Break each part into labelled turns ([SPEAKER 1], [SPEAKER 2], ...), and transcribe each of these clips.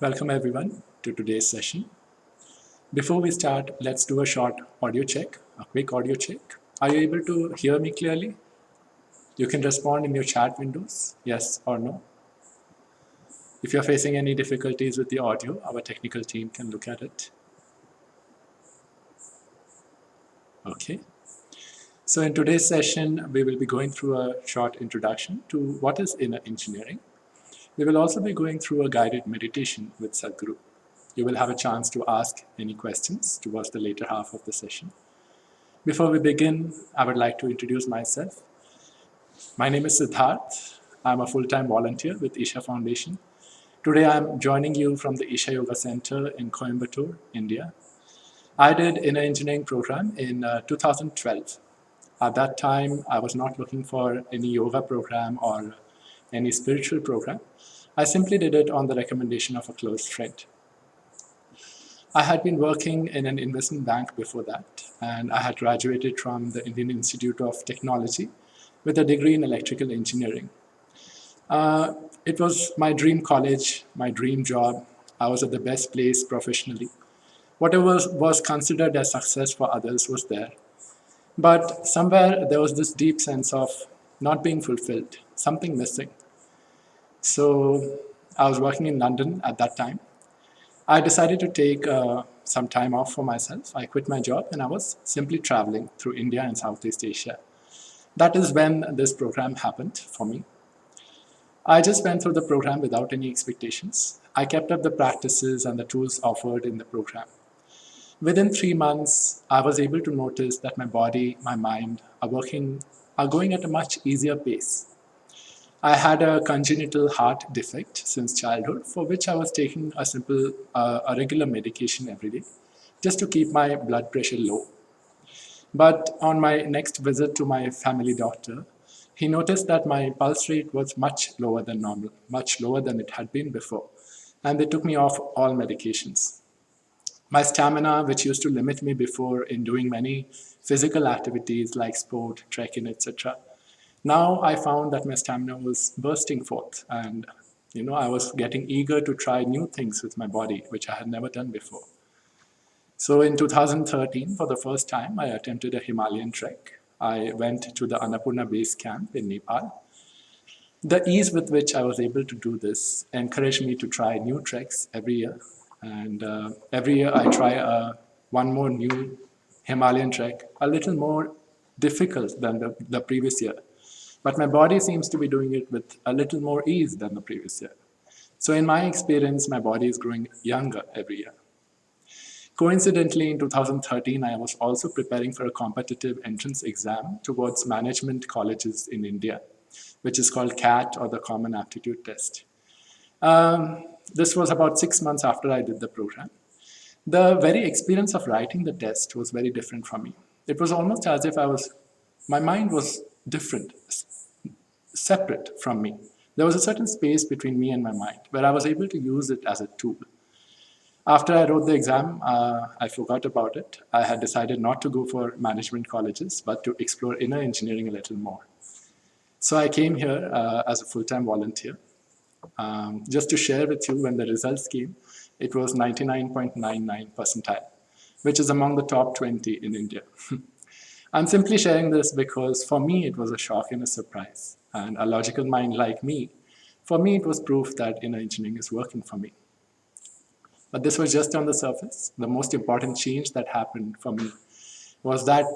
[SPEAKER 1] Welcome everyone to today's session. Before we start, let's do a short audio check, a quick audio check. Are you able to hear me clearly? You can respond in your chat windows, yes or no. If you're facing any difficulties with the audio, our technical team can look at it. Okay. So in today's session, we will be going through a short introduction to what is inner engineering. We will also be going through a guided meditation with Sadhguru. You will have a chance to ask any questions towards the later half of the session. Before we begin, I would like to introduce myself. My name is Siddharth. I'm a full-time volunteer with Isha Foundation. Today I'm joining you from the Isha Yoga Center in Coimbatore, India. I did inner engineering program in 2012. At that time, I was not looking for any yoga program or any spiritual program. I simply did it on the recommendation of a close friend. I had been working in an investment bank before that, and I had graduated from the Indian Institute of Technology with a degree in electrical engineering. It was my dream college, my dream job. I was at the best place professionally. Whatever was considered as success for others was there. But somewhere there was this deep sense of not being fulfilled, something missing. So I was working in London at that time. I decided to take some time off for myself. I quit my job and I was simply traveling through India and Southeast Asia. That is when this program happened for me. I just went through the program without any expectations. I kept up the practices and the tools offered in the program. Within 3 months, I was able to notice that my body, my mind are going at a much easier pace. I had a congenital heart defect since childhood, for which I was taking a regular medication every day, just to keep my blood pressure low. But on my next visit to my family doctor, he noticed that my pulse rate was much lower than normal, much lower than it had been before, and they took me off all medications. My stamina, which used to limit me before in doing many physical activities like sport, trekking, etc., now I found that my stamina was bursting forth, and I was getting eager to try new things with my body, which I had never done before. So in 2013, for the first time, I attempted a Himalayan trek. I went to the Annapurna base camp in Nepal. The ease with which I was able to do this encouraged me to try new treks every year. And every year I try one more new Himalayan trek, a little more difficult than the previous year. But my body seems to be doing it with a little more ease than the previous year. So in my experience, my body is growing younger every year. Coincidentally, in 2013, I was also preparing for a competitive entrance exam towards management colleges in India, which is called CAT, or the Common Aptitude Test. This was about 6 months after I did the program. The very experience of writing the test was very different from me. It was almost as if my mind was different, separate from me. There was a certain space between me and my mind where I was able to use it as a tool. After I wrote the exam, I forgot about it. I had decided not to go for management colleges, but to explore inner engineering a little more. So I came here as a full-time volunteer. Just to share with you, when the results came, it was 99.99 percentile, which is among the top 20 in India. I'm simply sharing this because for me, it was a shock and a surprise. And a logical mind like me, for me, it was proof that inner engineering is working for me. But this was just on the surface. The most important change that happened for me was that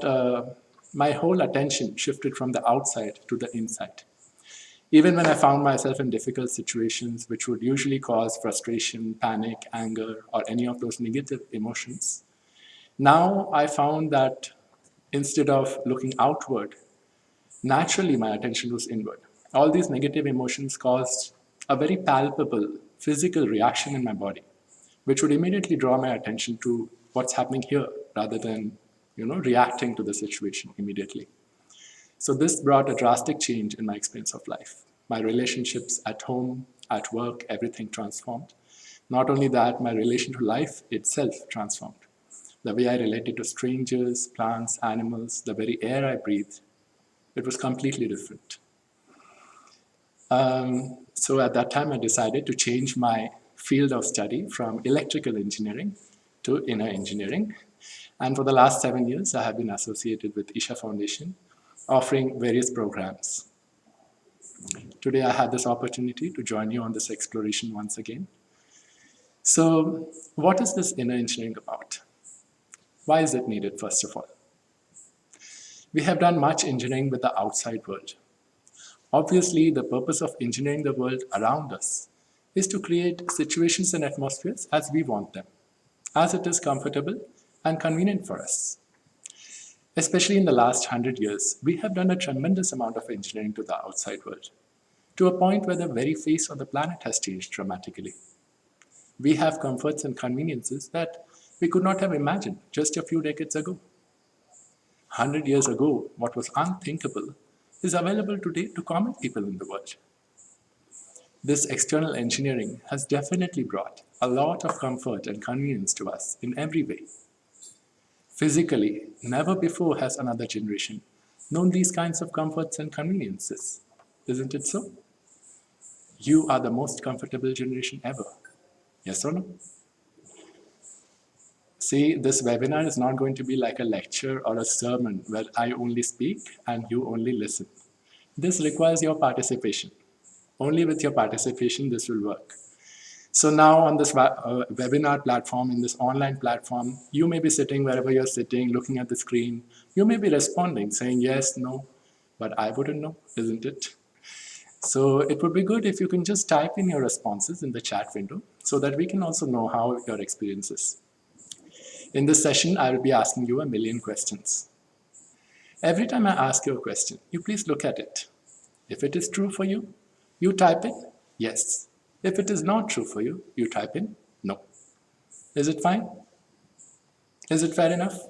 [SPEAKER 1] my whole attention shifted from the outside to the inside. Even when I found myself in difficult situations, which would usually cause frustration, panic, anger, or any of those negative emotions, now I found that instead of looking outward, naturally my attention was inward. All these negative emotions caused a very palpable physical reaction in my body, which would immediately draw my attention to what's happening here rather than reacting to the situation immediately. So this brought a drastic change in my experience of life. My relationships at home, at work, everything transformed. Not only that, my relation to life itself transformed. The way I related to strangers, plants, animals, the very air I breathed, it was completely different. So at that time, I decided to change my field of study from electrical engineering to inner engineering. And for the last 7 years, I have been associated with Isha Foundation, offering various programs. Today, I had this opportunity to join you on this exploration once again. So, what is this inner engineering about? Why is it needed, first of all? We have done much engineering with the outside world. Obviously, the purpose of engineering the world around us is to create situations and atmospheres as we want them, as it is comfortable and convenient for us. Especially in the last 100 years, we have done a tremendous amount of engineering to the outside world, to a point where the very face of the planet has changed dramatically. We have comforts and conveniences that we could not have imagined just a few decades ago. 100 years ago, what was unthinkable is available today to common people in the world. This external engineering has definitely brought a lot of comfort and convenience to us in every way. Physically, never before has another generation known these kinds of comforts and conveniences. Isn't it so? You are the most comfortable generation ever. Yes or no? See, this webinar is not going to be like a lecture or a sermon where I only speak and you only listen. This requires your participation. Only with your participation this will work. So now on this webinar platform, in this online platform, you may be sitting wherever you're sitting, looking at the screen. You may be responding, saying yes, no, but I wouldn't know, isn't it? So it would be good if you can just type in your responses in the chat window so that we can also know how your experience is. In this session, I will be asking you 1,000,000 questions. Every time I ask you a question, you please look at it. If it is true for you, you type in yes. If it is not true for you, you type in no. Is it fine? Is it fair enough?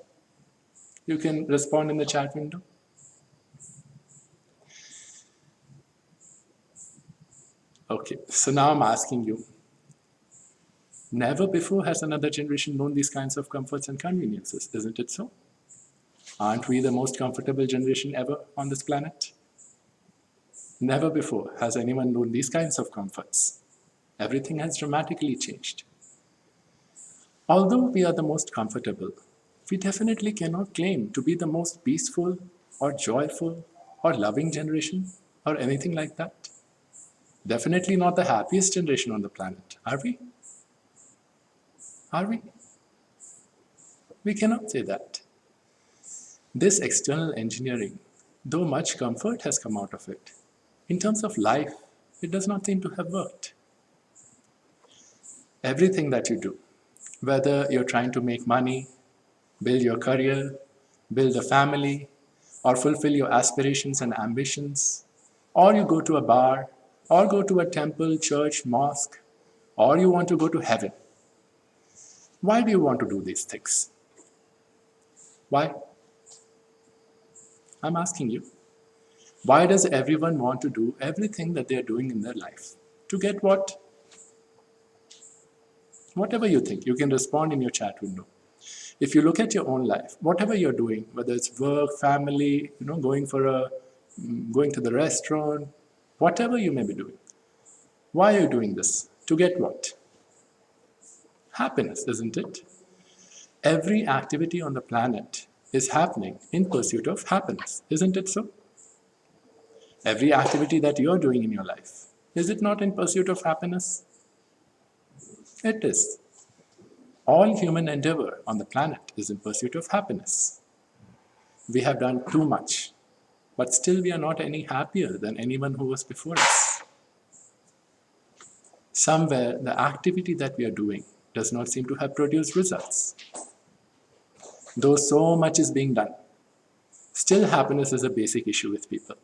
[SPEAKER 1] You can respond in the chat window. Okay, so now I'm asking you, never before has another generation known these kinds of comforts and conveniences, isn't it so? Aren't we the most comfortable generation ever on this planet? Never before has anyone known these kinds of comforts. Everything has dramatically changed. Although we are the most comfortable, we definitely cannot claim to be the most peaceful or joyful or loving generation or anything like that. Definitely not the happiest generation on the planet, are we? Are we? We cannot say that. This external engineering, though much comfort has come out of it, in terms of life, it does not seem to have worked. Everything that you do, whether you're trying to make money, build your career, build a family, or fulfill your aspirations and ambitions, or you go to a bar, or go to a temple, church, mosque, or you want to go to heaven. Why do you want to do these things? Why? I'm asking you. Why does everyone want to do everything that they're doing in their life? To get what? Whatever you think, you can respond in your chat window. If you look at your own life, whatever you're doing, whether it's work, family, going to the restaurant, whatever you may be doing, why are you doing this? To get what? Happiness, isn't it? Every activity on the planet is happening in pursuit of happiness, isn't it so? Every activity that you're doing in your life, is it not in pursuit of happiness? It is. All human endeavor on the planet is in pursuit of happiness. We have done too much, but still we are not any happier than anyone who was before us. Somewhere the activity that we are doing does not seem to have produced results. Though so much is being done, still happiness is a basic issue with people.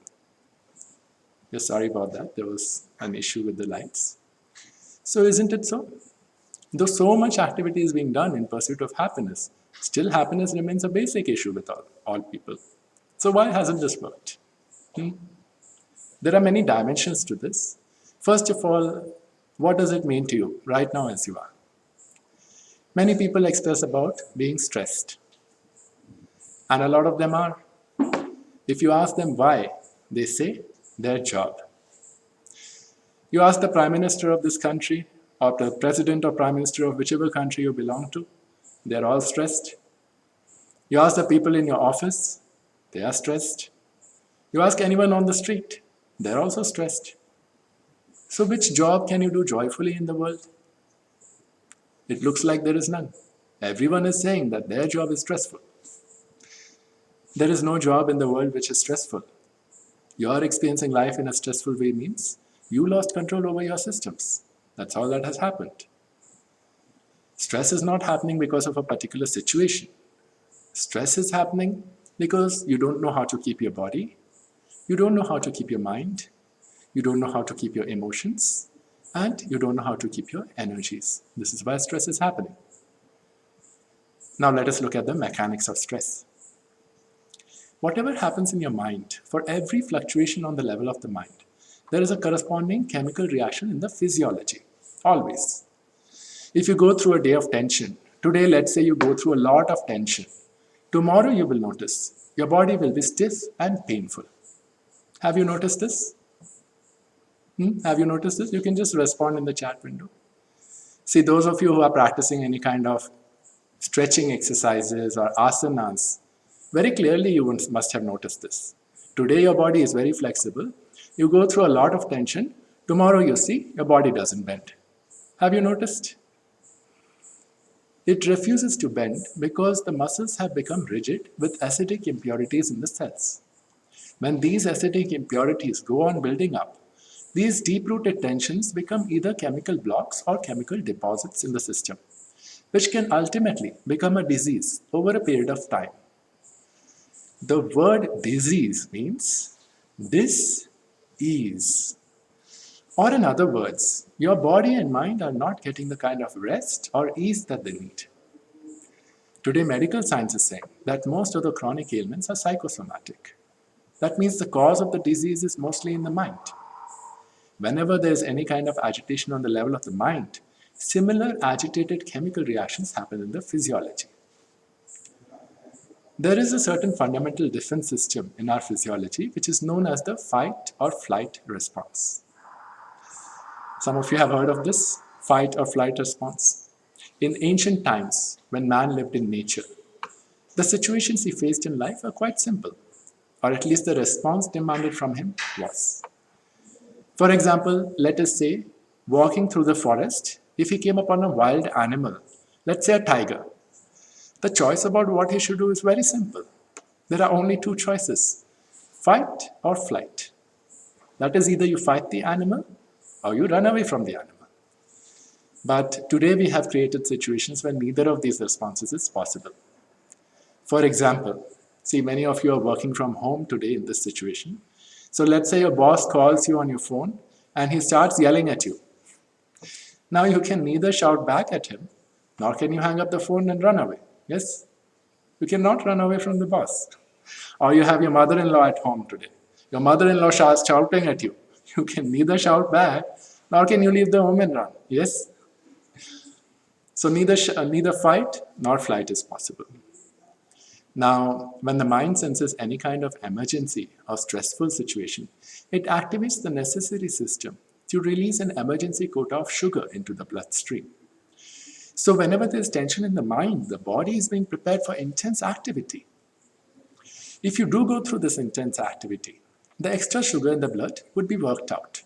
[SPEAKER 1] Yes, sorry about that, there was an issue with the lights. So isn't it so? Though so much activity is being done in pursuit of happiness, still happiness remains a basic issue with all people. So why hasn't this worked? There are many dimensions to this. First of all, what does it mean to you right now as you are? Many people express about being stressed. And a lot of them are. If you ask them why, they say their job. You ask the Prime Minister of this country or the president or prime minister of whichever country you belong to, they're all stressed. You ask the people in your office, they are stressed. You ask anyone on the street, they're also stressed. So which job can you do joyfully in the world? It looks like there is none. Everyone is saying that their job is stressful. There is no job in the world which is stressful. Your experiencing life in a stressful way means you lost control over your systems. That's all that has happened. Stress is not happening because of a particular situation. Stress is happening because you don't know how to keep your body, you don't know how to keep your mind, you don't know how to keep your emotions, and you don't know how to keep your energies. This is why stress is happening. Now let us look at the mechanics of stress. Whatever happens in your mind, for every fluctuation on the level of the mind, there is a corresponding chemical reaction in the physiology, always. If you go through a day of tension, today let's say you go through a lot of tension, tomorrow you will notice your body will be stiff and painful. Have you noticed this? Have you noticed this? You can just respond in the chat window. See, those of you who are practicing any kind of stretching exercises or asanas, very clearly you must have noticed this. Today your body is very flexible. You go through a lot of tension. Tomorrow you see your body doesn't bend. Have you noticed? It refuses to bend because the muscles have become rigid with acidic impurities in the cells. When these acidic impurities go on building up, these deep-rooted tensions become either chemical blocks or chemical deposits in the system, which can ultimately become a disease over a period of time. The word disease means dis-ease. Or in other words, your body and mind are not getting the kind of rest or ease that they need. Today, medical science is saying that most of the chronic ailments are psychosomatic. That means the cause of the disease is mostly in the mind. Whenever there is any kind of agitation on the level of the mind, similar agitated chemical reactions happen in the physiology. There is a certain fundamental defense system in our physiology which is known as the fight or flight response. Some of you have heard of this fight or flight response. In ancient times, when man lived in nature, the situations he faced in life were quite simple, or at least the response demanded from him was. For example, let us say, walking through the forest, if he came upon a wild animal, let's say a tiger, the choice about what he should do is very simple. There are only two choices, fight or flight. That is, either you fight the animal or you run away from the animal. But today we have created situations where neither of these responses is possible. For example, see, many of you are working from home today in this situation. So let's say your boss calls you on your phone and he starts yelling at you. Now you can neither shout back at him, nor can you hang up the phone and run away. Yes? You cannot run away from the boss. Or you have your mother-in-law at home today. Your mother-in-law starts shouting at you. You can neither shout back, nor can you leave the home and run. Yes? So neither fight nor flight is possible. Now, when the mind senses any kind of emergency or stressful situation, it activates the necessary system to release an emergency quota of sugar into the bloodstream. So whenever there's tension in the mind, the body is being prepared for intense activity. If you do go through this intense activity, the extra sugar in the blood would be worked out.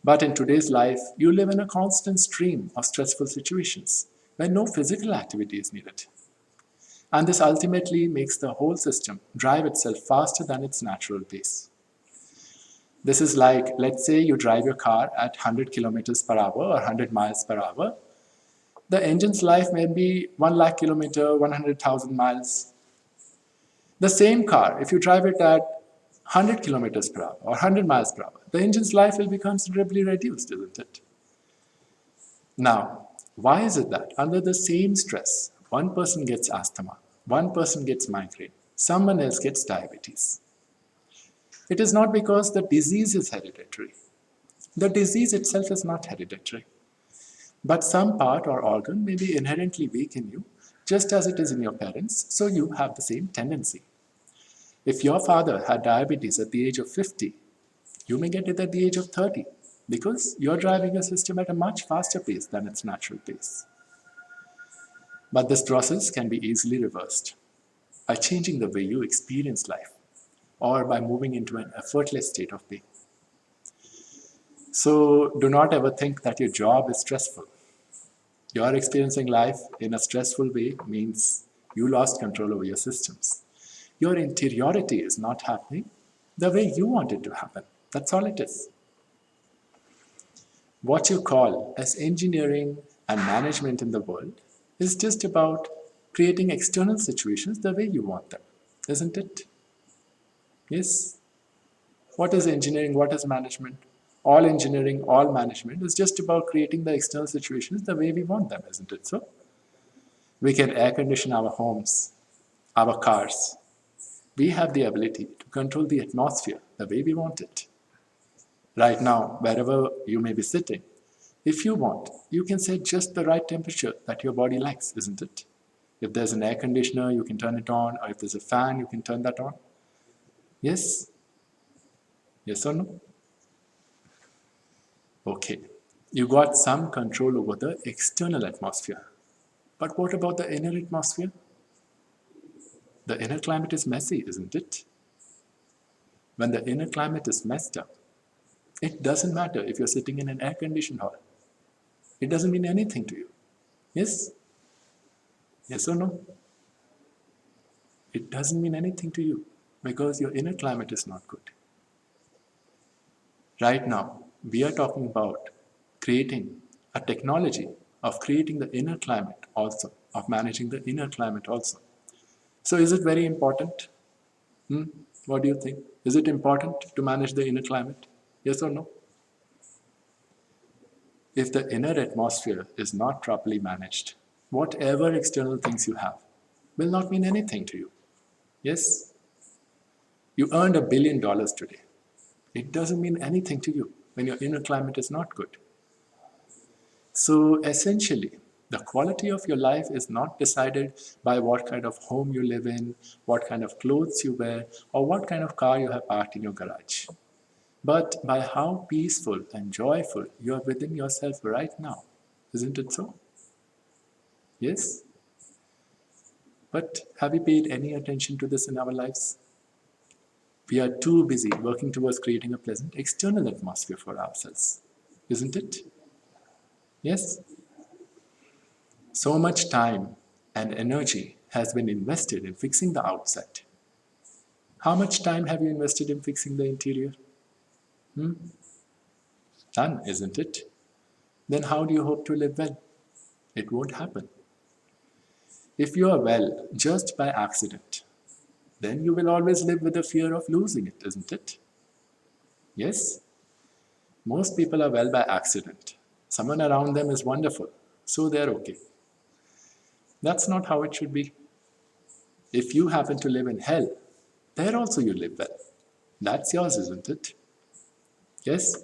[SPEAKER 1] But in today's life, you live in a constant stream of stressful situations where no physical activity is needed. And this ultimately makes the whole system drive itself faster than its natural pace. This is like, let's say you drive your car at 100 kilometers per hour or 100 miles per hour. The engine's life may be 1 lakh kilometer, 100,000 miles. The same car, if you drive it at 100 kilometers per hour or 100 miles per hour, the engine's life will be considerably reduced, isn't it? Now, why is it that under the same stress, one person gets asthma, one person gets migraine, someone else gets diabetes? It is not because the disease is hereditary. The disease itself is not hereditary. But some part or organ may be inherently weak in you, just as it is in your parents, so you have the same tendency. If your father had diabetes at the age of 50, you may get it at the age of 30. because you're driving your system at a much faster pace than its natural pace. But this process can be easily reversed by changing the way you experience life or by moving into an effortless state of being. So do not ever think that your job is stressful. Your experiencing life in a stressful way means you lost control over your systems. Your interiority is not happening the way you want it to happen. That's all it is. What you call as engineering and management in the world is just about creating external situations the way you want them, isn't it? Yes. What is engineering? What is management? All engineering, all management is just about creating the external situations the way we want them, isn't it so? We can air condition our homes, our cars. We have the ability to control the atmosphere the way we want it. Right now, wherever you may be sitting, if you want, you can set just the right temperature that your body likes, isn't it? If there's an air conditioner, you can turn it on, or if there's a fan, you can turn that on. Yes? Yes or no? Okay, you got some control over the external atmosphere. But what about the inner atmosphere? The inner climate is messy, isn't it? When the inner climate is messed up, it doesn't matter if you're sitting in an air-conditioned hall. It doesn't mean anything to you. Yes? Yes or no? It doesn't mean anything to you because your inner climate is not good. Right now, we are talking about creating a technology of creating the inner climate also, of managing the inner climate also. So is it very important? What do you think? Is it important to manage the inner climate? Yes or no? If the inner atmosphere is not properly managed, whatever external things you have will not mean anything to you. Yes? You earned $1 billion today. It doesn't mean anything to you when your inner climate is not good. So essentially, the quality of your life is not decided by what kind of home you live in, what kind of clothes you wear, or what kind of car you have parked in your garage, but by how peaceful and joyful you are within yourself right now. Isn't it so? Yes? But have we paid any attention to this in our lives? We are too busy working towards creating a pleasant external atmosphere for ourselves. Isn't it? Yes? So much time and energy has been invested in fixing the outside. How much time have you invested in fixing the interior? None, isn't it? Then how do you hope to live well? It won't happen. If you are well just by accident, then you will always live with the fear of losing it, isn't it? Yes? Most people are well by accident. Someone around them is wonderful, so they're okay. That's not how it should be. If you happen to live in hell, there also you live well. That's yours, isn't it? Yes?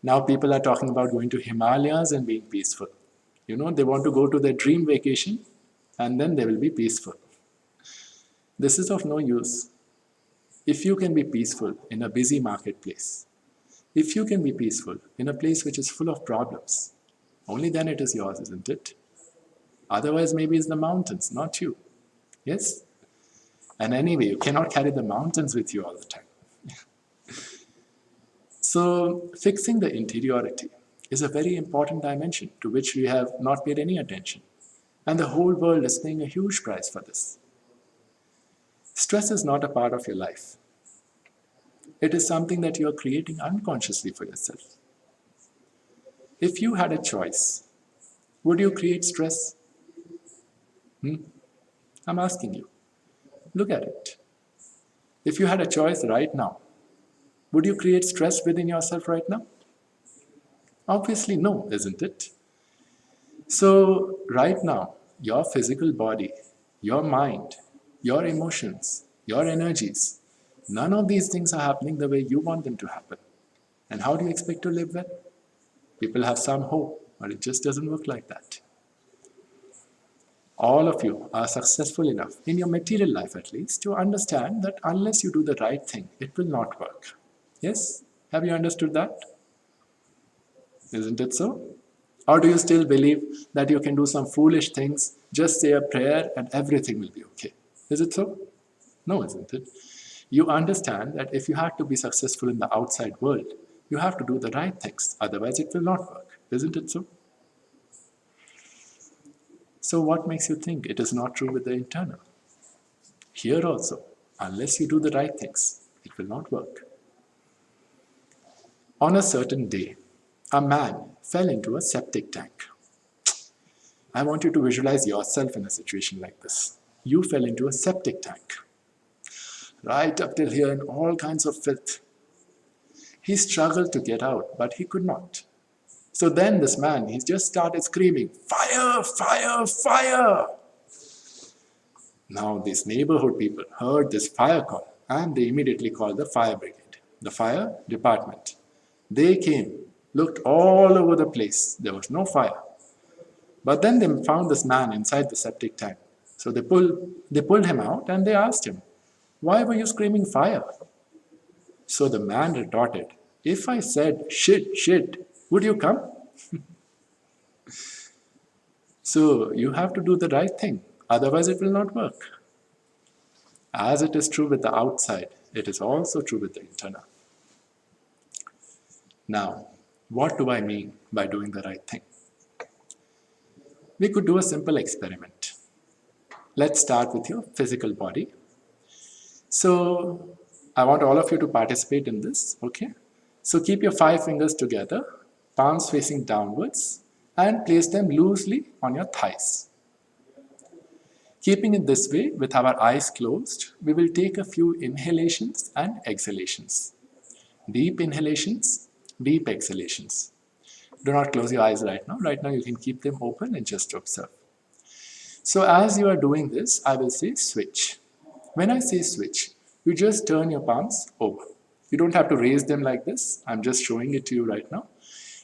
[SPEAKER 1] Now people are talking about going to Himalayas and being peaceful. You know, they want to go to their dream vacation and then they will be peaceful. This is of no use. If you can be peaceful in a busy marketplace, if you can be peaceful in a place which is full of problems, only then it is yours, isn't it? Otherwise, maybe it's the mountains, not you. Yes? And anyway, you cannot carry the mountains with you all the time. So, fixing the interiority is a very important dimension to which we have not paid any attention. And the whole world is paying a huge price for this. Stress is not a part of your life. It is something that you are creating unconsciously for yourself. If you had a choice, would you create stress? I'm asking you. Look at it. If you had a choice right now, would you create stress within yourself right now? Obviously no, isn't it? So right now, your physical body, your mind, your emotions, your energies, none of these things are happening the way you want them to happen. And how do you expect to live well? People have some hope, but it just doesn't work like that. All of you are successful enough, in your material life at least, to understand that unless you do the right thing, it will not work. Yes? Have you understood that? Isn't it so? Or do you still believe that you can do some foolish things, just say a prayer and everything will be okay? Is it so? No, isn't it? You understand that if you have to be successful in the outside world, you have to do the right things, otherwise it will not work. Isn't it so? So what makes you think it is not true with the internal? Here also, unless you do the right things, it will not work. On a certain day, a man fell into a septic tank. I want you to visualize yourself in a situation like this. You fell into a septic tank, right up till here in all kinds of filth. He struggled to get out, but he could not. So then this man, he just started screaming, "Fire, fire, fire!" Now these neighborhood people heard this fire call and they immediately called the fire brigade, the fire department. They came, looked all over the place. There was no fire. But then they found this man inside the septic tank. So they pulled him out and they asked him, "Why were you screaming fire?" So the man retorted, "If I said shit, shit, would you come?" So you have to do the right thing, otherwise it will not work. As it is true with the outside, it is also true with the internal. Now, what do I mean by doing the right thing? We could do a simple experiment. Let's start with your physical body. So I want all of you to participate in this, okay? So keep your 5 fingers together, palms facing downwards, and place them loosely on your thighs. Keeping it this way, with our eyes closed, we will take a few inhalations and exhalations. Deep inhalations, deep exhalations. Do not close your eyes right now. Right now you can keep them open and just observe. So as you are doing this, I will say switch. When I say switch, you just turn your palms over. You don't have to raise them like this. I'm just showing it to you right now.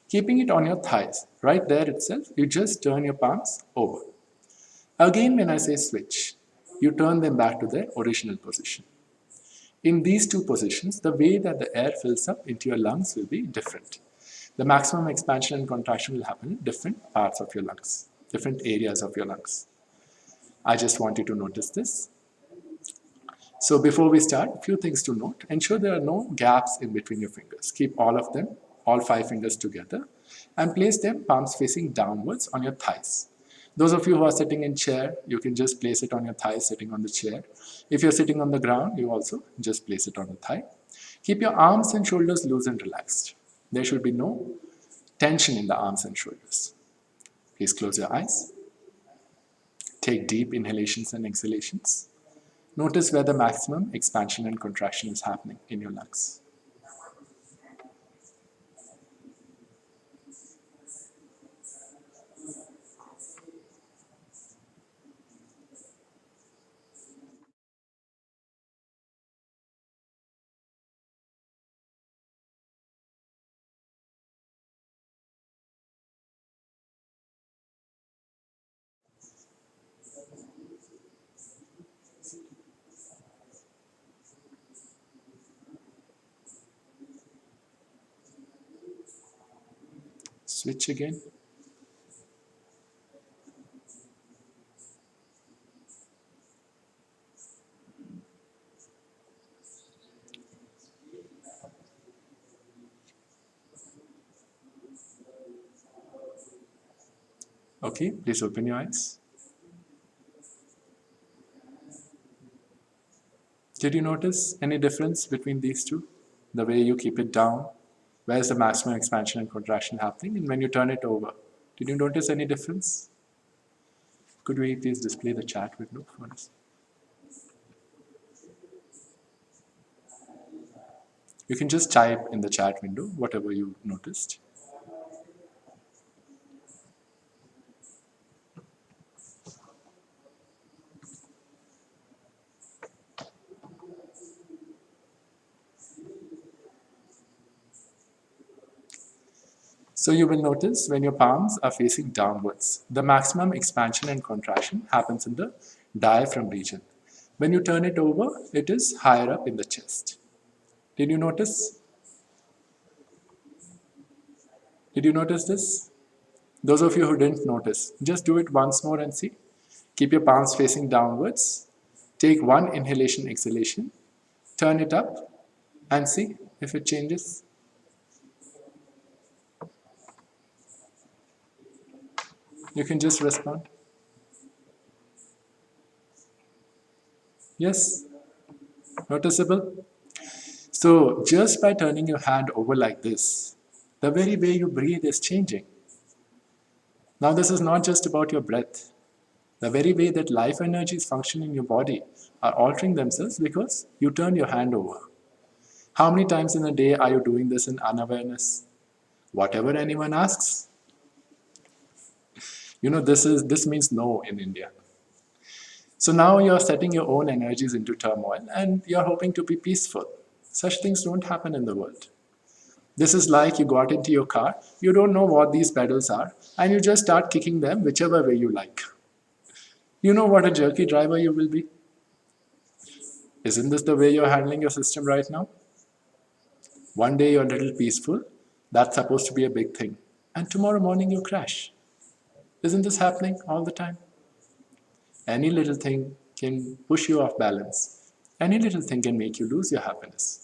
[SPEAKER 1] Keeping it on your thighs, right there itself, you just turn your palms over. Again, when I say switch, you turn them back to their original position. In these two positions, the way that the air fills up into your lungs will be different. The maximum expansion and contraction will happen in different parts of your lungs, different areas of your lungs. I just want you to notice this. So before we start, a few things to note. Ensure there are no gaps in between your fingers. Keep all of them, all 5 fingers together, and place them palms facing downwards on your thighs. Those of you who are sitting in chair, you can just place it on your thigh sitting on the chair. If you're sitting on the ground, you also just place it on the thigh. Keep your arms and shoulders loose and relaxed. There should be no tension in the arms and shoulders. Please close your eyes. Take deep inhalations and exhalations. Notice where the maximum expansion and contraction is happening in your lungs. Switch again. Okay, please open your eyes. Did you notice any difference between these two? The way you keep it down, where's the maximum expansion and contraction happening, and when you turn it over, did you notice any difference? Could we please display the chat window for us? You can just type in the chat window whatever you noticed. So you will notice when your palms are facing downwards, the maximum expansion and contraction happens in the diaphragm region. When you turn it over, it is higher up in the chest. Did you notice? Did you notice this? Those of you who didn't notice, just do it once more and see. Keep your palms facing downwards. Take one inhalation, exhalation. Turn it up and see if it changes. You can just respond. Yes? Noticeable? So just by turning your hand over like this, the very way you breathe is changing. Now this is not just about your breath. The very way that life energies function in your body are altering themselves because you turn your hand over. How many times in a day are you doing this in unawareness? Whatever anyone asks. You know, this means no in India. So now you're setting your own energies into turmoil and you're hoping to be peaceful. Such things don't happen in the world. This is like you got into your car, you don't know what these pedals are, and you just start kicking them whichever way you like. You know what a jerky driver you will be? Isn't this the way you're handling your system right now? One day you're a little peaceful, that's supposed to be a big thing, and tomorrow morning you crash. Isn't this happening all the time? Any little thing can push you off balance. Any little thing can make you lose your happiness.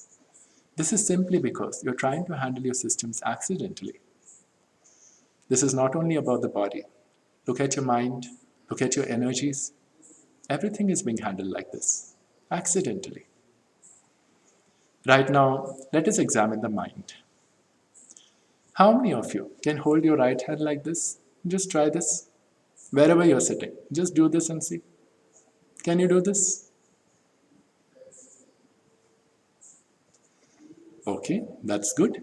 [SPEAKER 1] This is simply because you're trying to handle your systems accidentally. This is not only about the body. Look at your mind, look at your energies. Everything is being handled like this, accidentally. Right now, let us examine the mind. How many of you can hold your right hand like this? Just try this. Wherever you're sitting, just do this and see. Can you do this? Okay, that's good.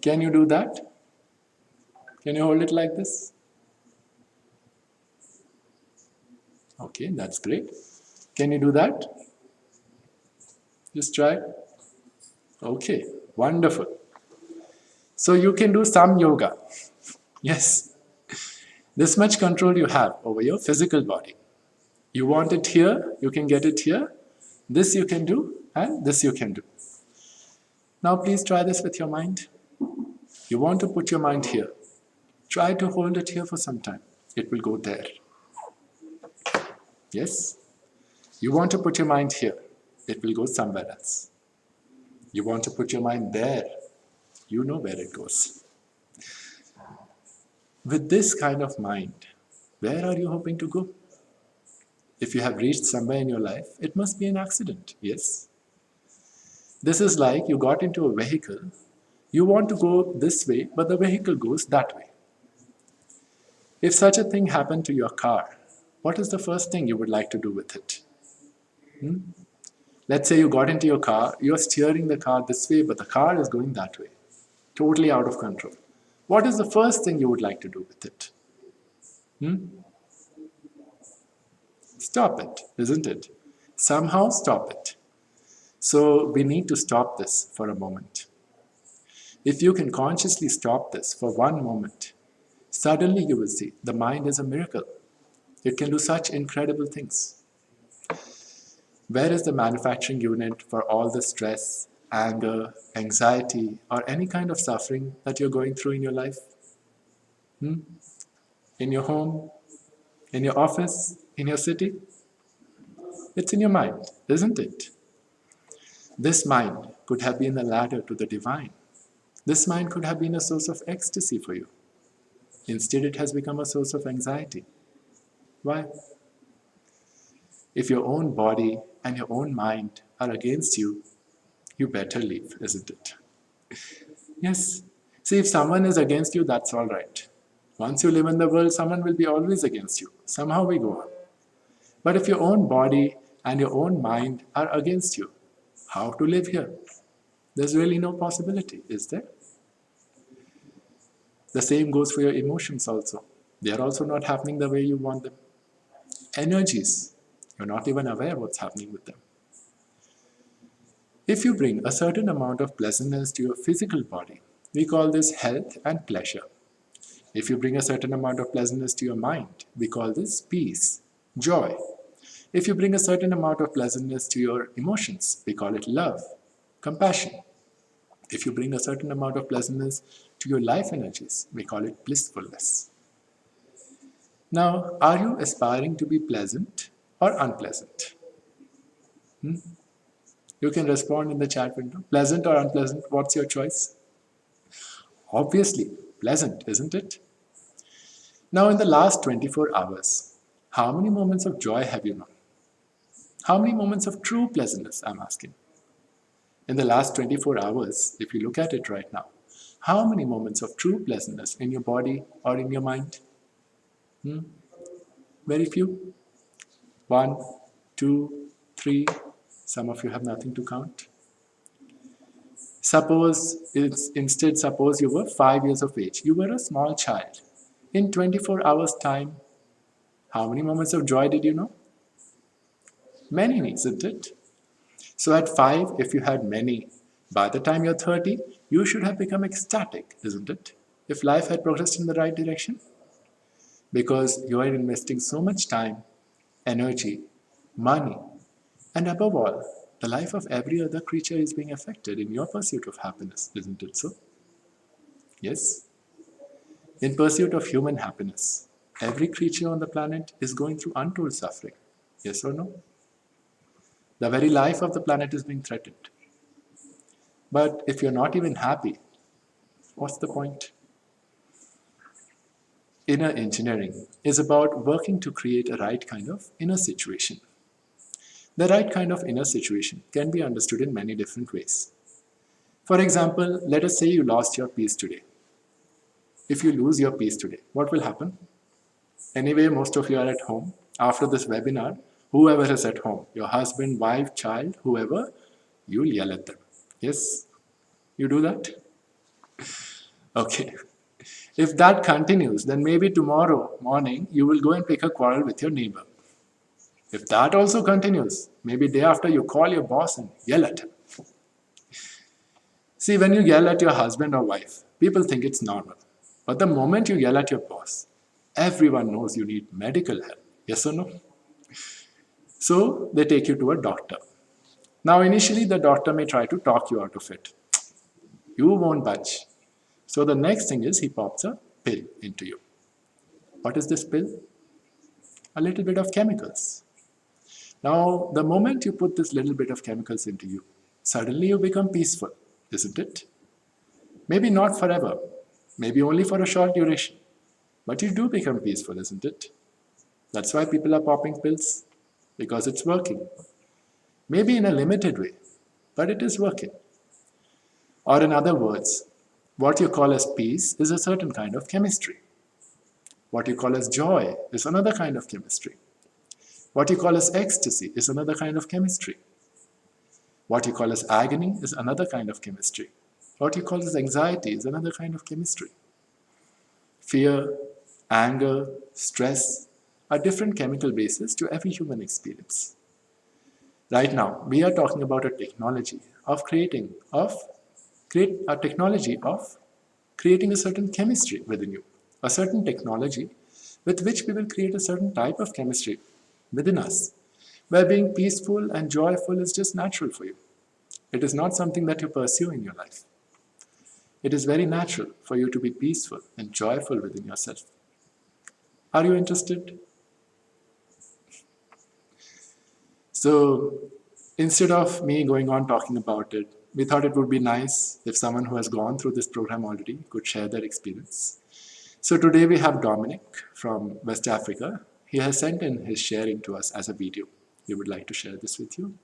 [SPEAKER 1] Can you do that? Can you hold it like this? Okay, that's great. Can you do that? Just try. Okay, wonderful. So you can do some yoga. Yes. This much control you have over your physical body. You want it here, you can get it here. This you can do, and this you can do. Now please try this with your mind. You want to put your mind here. Try to hold it here for some time. It will go there. Yes? You want to put your mind here. It will go somewhere else. You want to put your mind there. You know where it goes. With this kind of mind, where are you hoping to go? If you have reached somewhere in your life, it must be an accident, yes? This is like you got into a vehicle, you want to go this way, but the vehicle goes that way. If such a thing happened to your car, what is the first thing you would like to do with it? Let's say you got into your car, you're steering the car this way, but the car is going that way, totally out of control. What is the first thing you would like to do with it? Stop it, isn't it? Somehow stop it. So we need to stop this for a moment. If you can consciously stop this for one moment, suddenly you will see the mind is a miracle. It can do such incredible things. Where is the manufacturing unit for all the stress, anger, anxiety, or any kind of suffering that you're going through in your life? In your home? In your office? In your city? It's in your mind, isn't it? This mind could have been a ladder to the divine. This mind could have been a source of ecstasy for you. Instead, it has become a source of anxiety. Why? If your own body and your own mind are against you, you better leave, isn't it? Yes. See, if someone is against you, that's all right. Once you live in the world, someone will be always against you. Somehow we go on. But if your own body and your own mind are against you, how to live here? There's really no possibility, is there? The same goes for your emotions also. They are also not happening the way you want them. Energies, you're not even aware what's happening with them. If you bring a certain amount of pleasantness to your physical body, we call this health and pleasure. If you bring a certain amount of pleasantness to your mind, we call this peace, joy. If you bring a certain amount of pleasantness to your emotions, we call it love, compassion. If you bring a certain amount of pleasantness to your life energies. We call it blissfulness. Now, are you aspiring to be pleasant or unpleasant? You can respond in the chat window. Pleasant or unpleasant, what's your choice? Obviously, pleasant, isn't it? Now, in the last 24 hours, how many moments of joy have you known? How many moments of true pleasantness, I'm asking? In the last 24 hours, if you look at it right now, how many moments of true pleasantness in your body or in your mind? Very few. 1, 2, 3. Some of you have nothing to count. Suppose you were 5 years of age. You were a small child. In 24 hours time, how many moments of joy did you know? Many, isn't it? So at 5, if you had many, by the time you're 30, you should have become ecstatic, isn't it? If life had progressed in the right direction. Because you are investing so much time, energy, money, and above all, the life of every other creature is being affected in your pursuit of happiness, isn't it so? Yes? In pursuit of human happiness, every creature on the planet is going through untold suffering. Yes or no? The very life of the planet is being threatened. But if you're not even happy, what's the point? Inner engineering is about working to create a right kind of inner situation. The right kind of inner situation can be understood in many different ways. For example, let us say you lost your peace today. If you lose your peace today, what will happen? Anyway, most of you are at home. After this webinar, whoever is at home, your husband, wife, child, whoever, you'll yell at them. Yes? You do that? Okay. If that continues, then maybe tomorrow morning you will go and pick a quarrel with your neighbor. If that also continues, maybe day after you call your boss and yell at him. See, when you yell at your husband or wife, people think it's normal. But the moment you yell at your boss, everyone knows you need medical help. Yes or no? So they take you to a doctor. Now initially the doctor may try to talk you out of it. You won't budge. So the next thing is he pops a pill into you. What is this pill? A little bit of chemicals. Now the moment you put this little bit of chemicals into you, suddenly you become peaceful, isn't it? Maybe not forever, maybe only for a short duration, but you do become peaceful, isn't it? That's why people are popping pills, because it's working. Maybe in a limited way, but it is working. Or in other words, what you call as peace is a certain kind of chemistry. What you call as joy is another kind of chemistry. What you call as ecstasy is another kind of chemistry. What you call as agony is another kind of chemistry. What you call as anxiety is another kind of chemistry. Fear, anger, stress are different chemical bases to every human experience. Right now, we are talking about a technology of creating a certain chemistry within you, a certain technology with which we will create a certain type of chemistry within us, where being peaceful and joyful is just natural for you. It is not something that you pursue in your life. It is very natural for you to be peaceful and joyful within yourself. Are you interested? So instead of me going on talking about it, we thought it would be nice if someone who has gone through this program already could share their experience. So today we have Dominic from West Africa. He has sent in his sharing to us as a video. He would like to share this with you.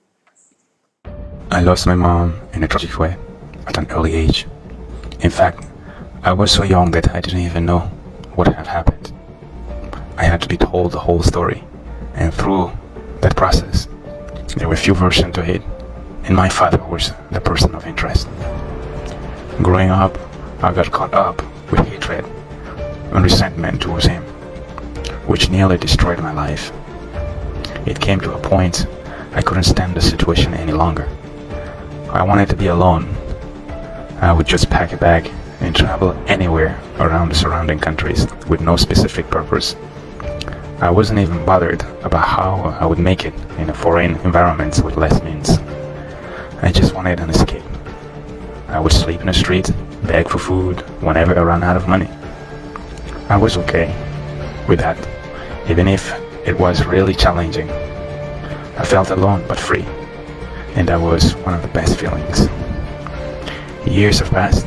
[SPEAKER 2] I lost my mom in a tragic way at an early age. In fact, I was so young that I didn't even know what had happened. I had to be told the whole story, and through that process, there were few versions to it, and my father was the person of interest. Growing up, I got caught up with hatred and resentment towards him, which nearly destroyed my life. It came to a point I couldn't stand the situation any longer. I wanted to be alone. I would just pack a bag and travel anywhere around the surrounding countries with no specific purpose. I wasn't even bothered about how I would make it in a foreign environment with less means. I just wanted an escape. I would sleep in the street beg for food whenever I ran out of money. I was okay with that, even if it was really challenging. I felt alone but free, and that was one of the best feelings. Years have passed.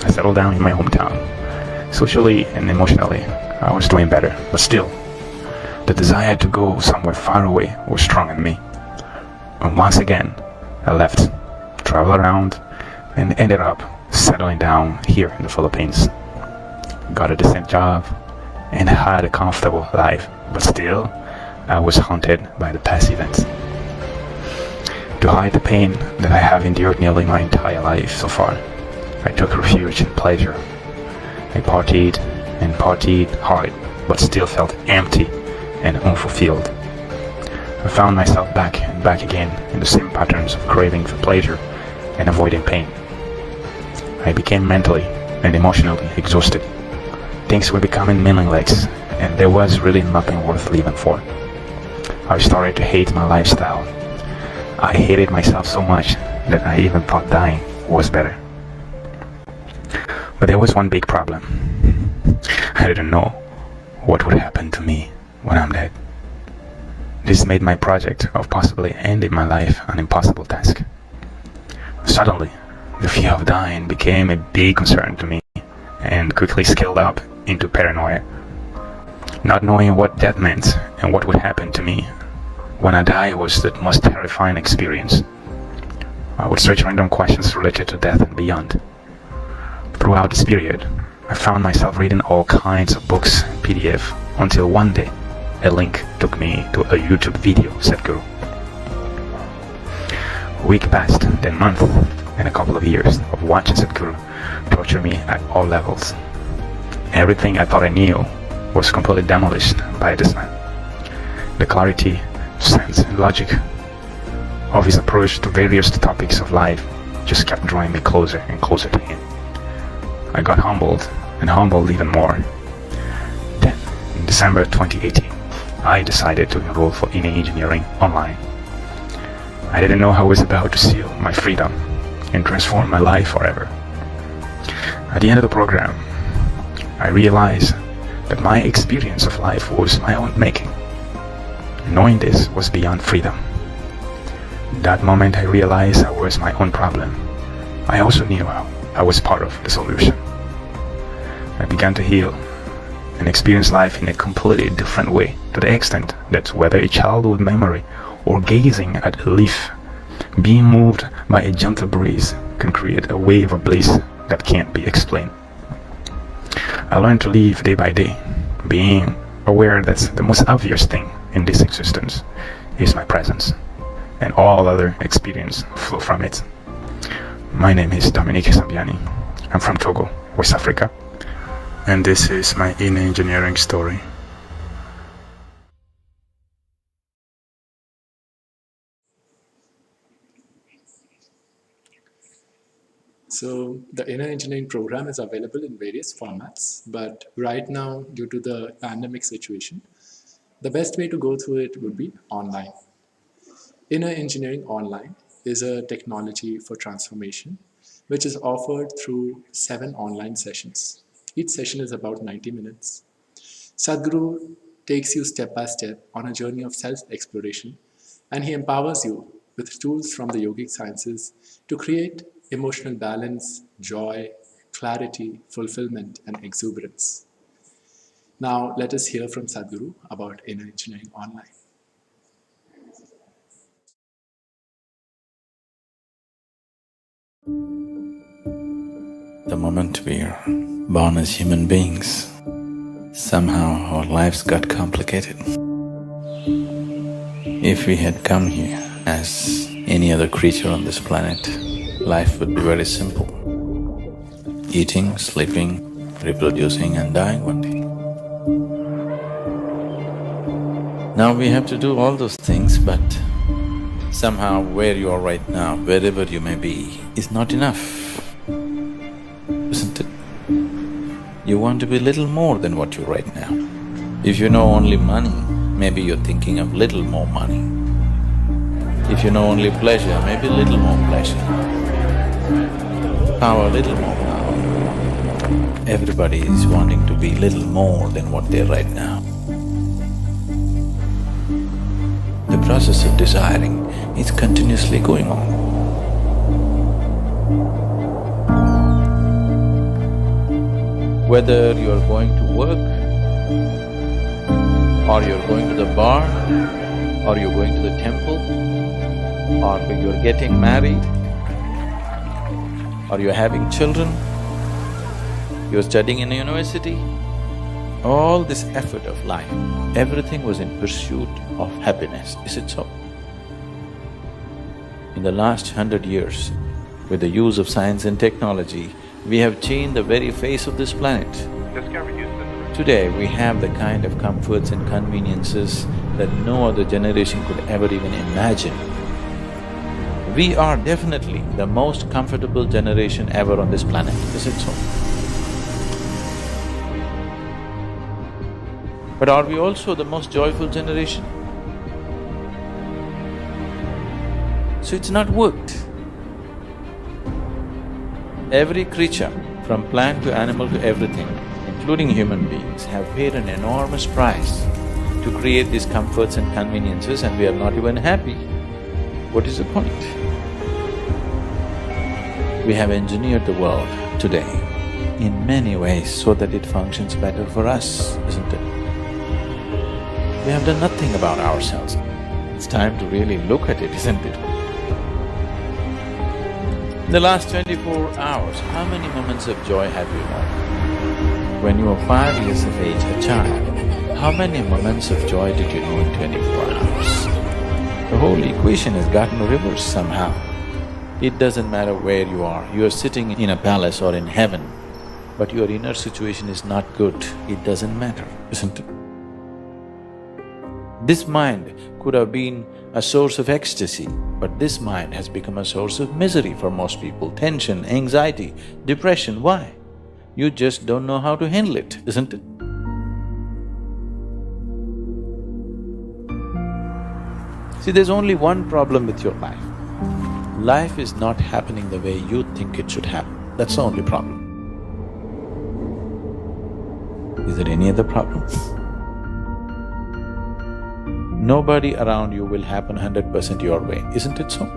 [SPEAKER 2] I settled down in my hometown. Socially and emotionally, I was doing better, but still, the desire to go somewhere far away was strong in me. And once again, I left, traveled around, and ended up settling down here in the Philippines. Got a decent job and had a comfortable life, but still, I was haunted by the past events. To hide the pain that I have endured nearly my entire life so far, I took refuge in pleasure. I partied and partied hard, but still felt empty and unfulfilled. I found myself back and back again in the same patterns of craving for pleasure and avoiding pain. I became mentally and emotionally exhausted. Things were becoming meaningless, and there was really nothing worth living for. I started to hate my lifestyle. I hated myself so much that I even thought dying was better. But there was one big problem. I didn't know what would happen to me when I'm dead. This made my project of possibly ending my life an impossible task. Suddenly, the fear of dying became a big concern to me and quickly scaled up into paranoia. Not knowing what death meant and what would happen to me when I die was the most terrifying experience. I would search random questions related to death and beyond. Throughout this period, I found myself reading all kinds of books and PDF until one day, a link took me to a YouTube video, Sadhguru. A week passed, then month, and a couple of years of watching Satguru torture me at all levels. Everything I thought I knew was completely demolished by this man. The clarity, sense, and logic of his approach to various topics of life just kept drawing me closer and closer to him. I got humbled, and humbled even more. Then, in December 2018, I decided to enroll for Inner Engineering online. I didn't know how I was about to seal my freedom and transform my life forever. At the end of the program, I realized that my experience of life was my own making. Knowing this was beyond freedom. That moment I realized I was my own problem. I also knew I was part of the solution. I began to heal and experience life in a completely different way, to the extent that whether a childhood memory or gazing at a leaf, being moved by a gentle breeze can create a wave of bliss that can't be explained. I learned to live day by day, being aware that the most obvious thing in this existence is my presence, and all other experience flow from it. My name is Dominique Sambiani. I'm from Togo, West Africa, and this is my inner engineering story.
[SPEAKER 1] So the inner engineering program is available in various formats, but right now, due to the pandemic situation, the best way to go through it would be online. Inner Engineering Online is a technology for transformation, which is offered through 7 online sessions. Each session is about 90 minutes. Sadhguru takes you step by step on a journey of self-exploration, and he empowers you with tools from the yogic sciences to create emotional balance, joy, clarity, fulfillment, and exuberance. Now, let us hear from Sadhguru about Inner Engineering Online.
[SPEAKER 3] The moment we are born as human beings, somehow our lives got complicated. If we had come here as any other creature on this planet, life would be very simple. Eating, sleeping, reproducing and dying one day. Now we have to do all those things, but somehow where you are right now, wherever you may be, is not enough, isn't it? You want to be little more than what you're right now. If you know only money, maybe you're thinking of little more money. If you know only pleasure, maybe little more pleasure. Power, little more power. Everybody is wanting to be little more than what they're right now. The process of desiring is continuously going on. Whether you're going to work, or you're going to the bar, or you're going to the temple, or you're getting married, or you're having children, you're studying in a university, all this effort of life, everything was in pursuit of happiness, is it so? In the last 100 years, with the use of science and technology, we have changed the very face of this planet. Today, we have the kind of comforts and conveniences that no other generation could ever even imagine. We are definitely the most comfortable generation ever on this planet, is it so? But are we also the most joyful generation? So it's not worked. Every creature, from plant to animal to everything, including human beings, have paid an enormous price to create these comforts and conveniences, and we are not even happy. What is the point? We have engineered the world today in many ways so that it functions better for us, isn't it? We have done nothing about ourselves. It's time to really look at it, isn't it? In the last 24 hours, how many moments of joy have you known? When you were 5 years of age, a child, how many moments of joy did you know in 24 hours? The whole equation has gotten reversed somehow. It doesn't matter where you are sitting in a palace or in heaven, but your inner situation is not good, it doesn't matter, isn't it? This mind could have been a source of ecstasy, but this mind has become a source of misery for most people, tension, anxiety, depression. Why? You just don't know how to handle it, isn't it? See, there's only one problem with your life. Life is not happening the way you think it should happen. That's the only problem. Is there any other problem? Nobody around you will happen 100% your way, isn't it so?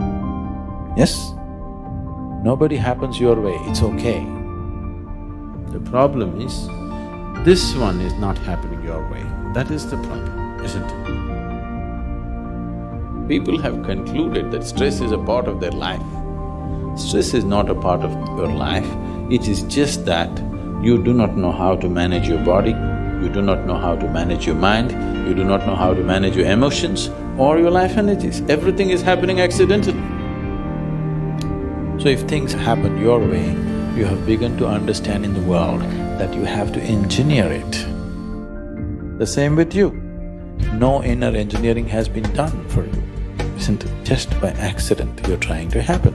[SPEAKER 3] Yes? Nobody happens your way, it's okay. The problem is, this one is not happening your way. That is the problem, isn't it? People have concluded that stress is a part of their life. Stress is not a part of your life, it is just that you do not know how to manage your body, you do not know how to manage your mind, you do not know how to manage your emotions or your life energies. Everything is happening accidentally. So if things happen your way, you have begun to understand in the world that you have to engineer it. The same with you. No inner engineering has been done for you, isn't it? Just by accident you're trying to happen.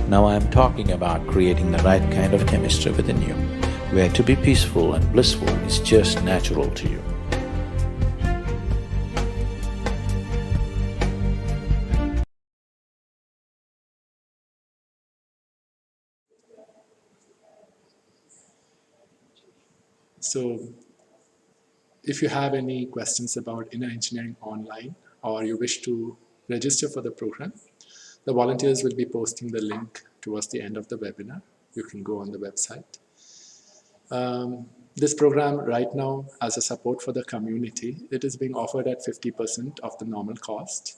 [SPEAKER 3] Now I'm talking about creating the right kind of chemistry within you, where to be peaceful and blissful is just natural to you.
[SPEAKER 1] So, if you have any questions about inner engineering online, or you wish to register for the program, the volunteers will be posting the link towards the end of the webinar. You can go on the website. This program right now, as a support for the community, it is being offered at 50% of the normal cost.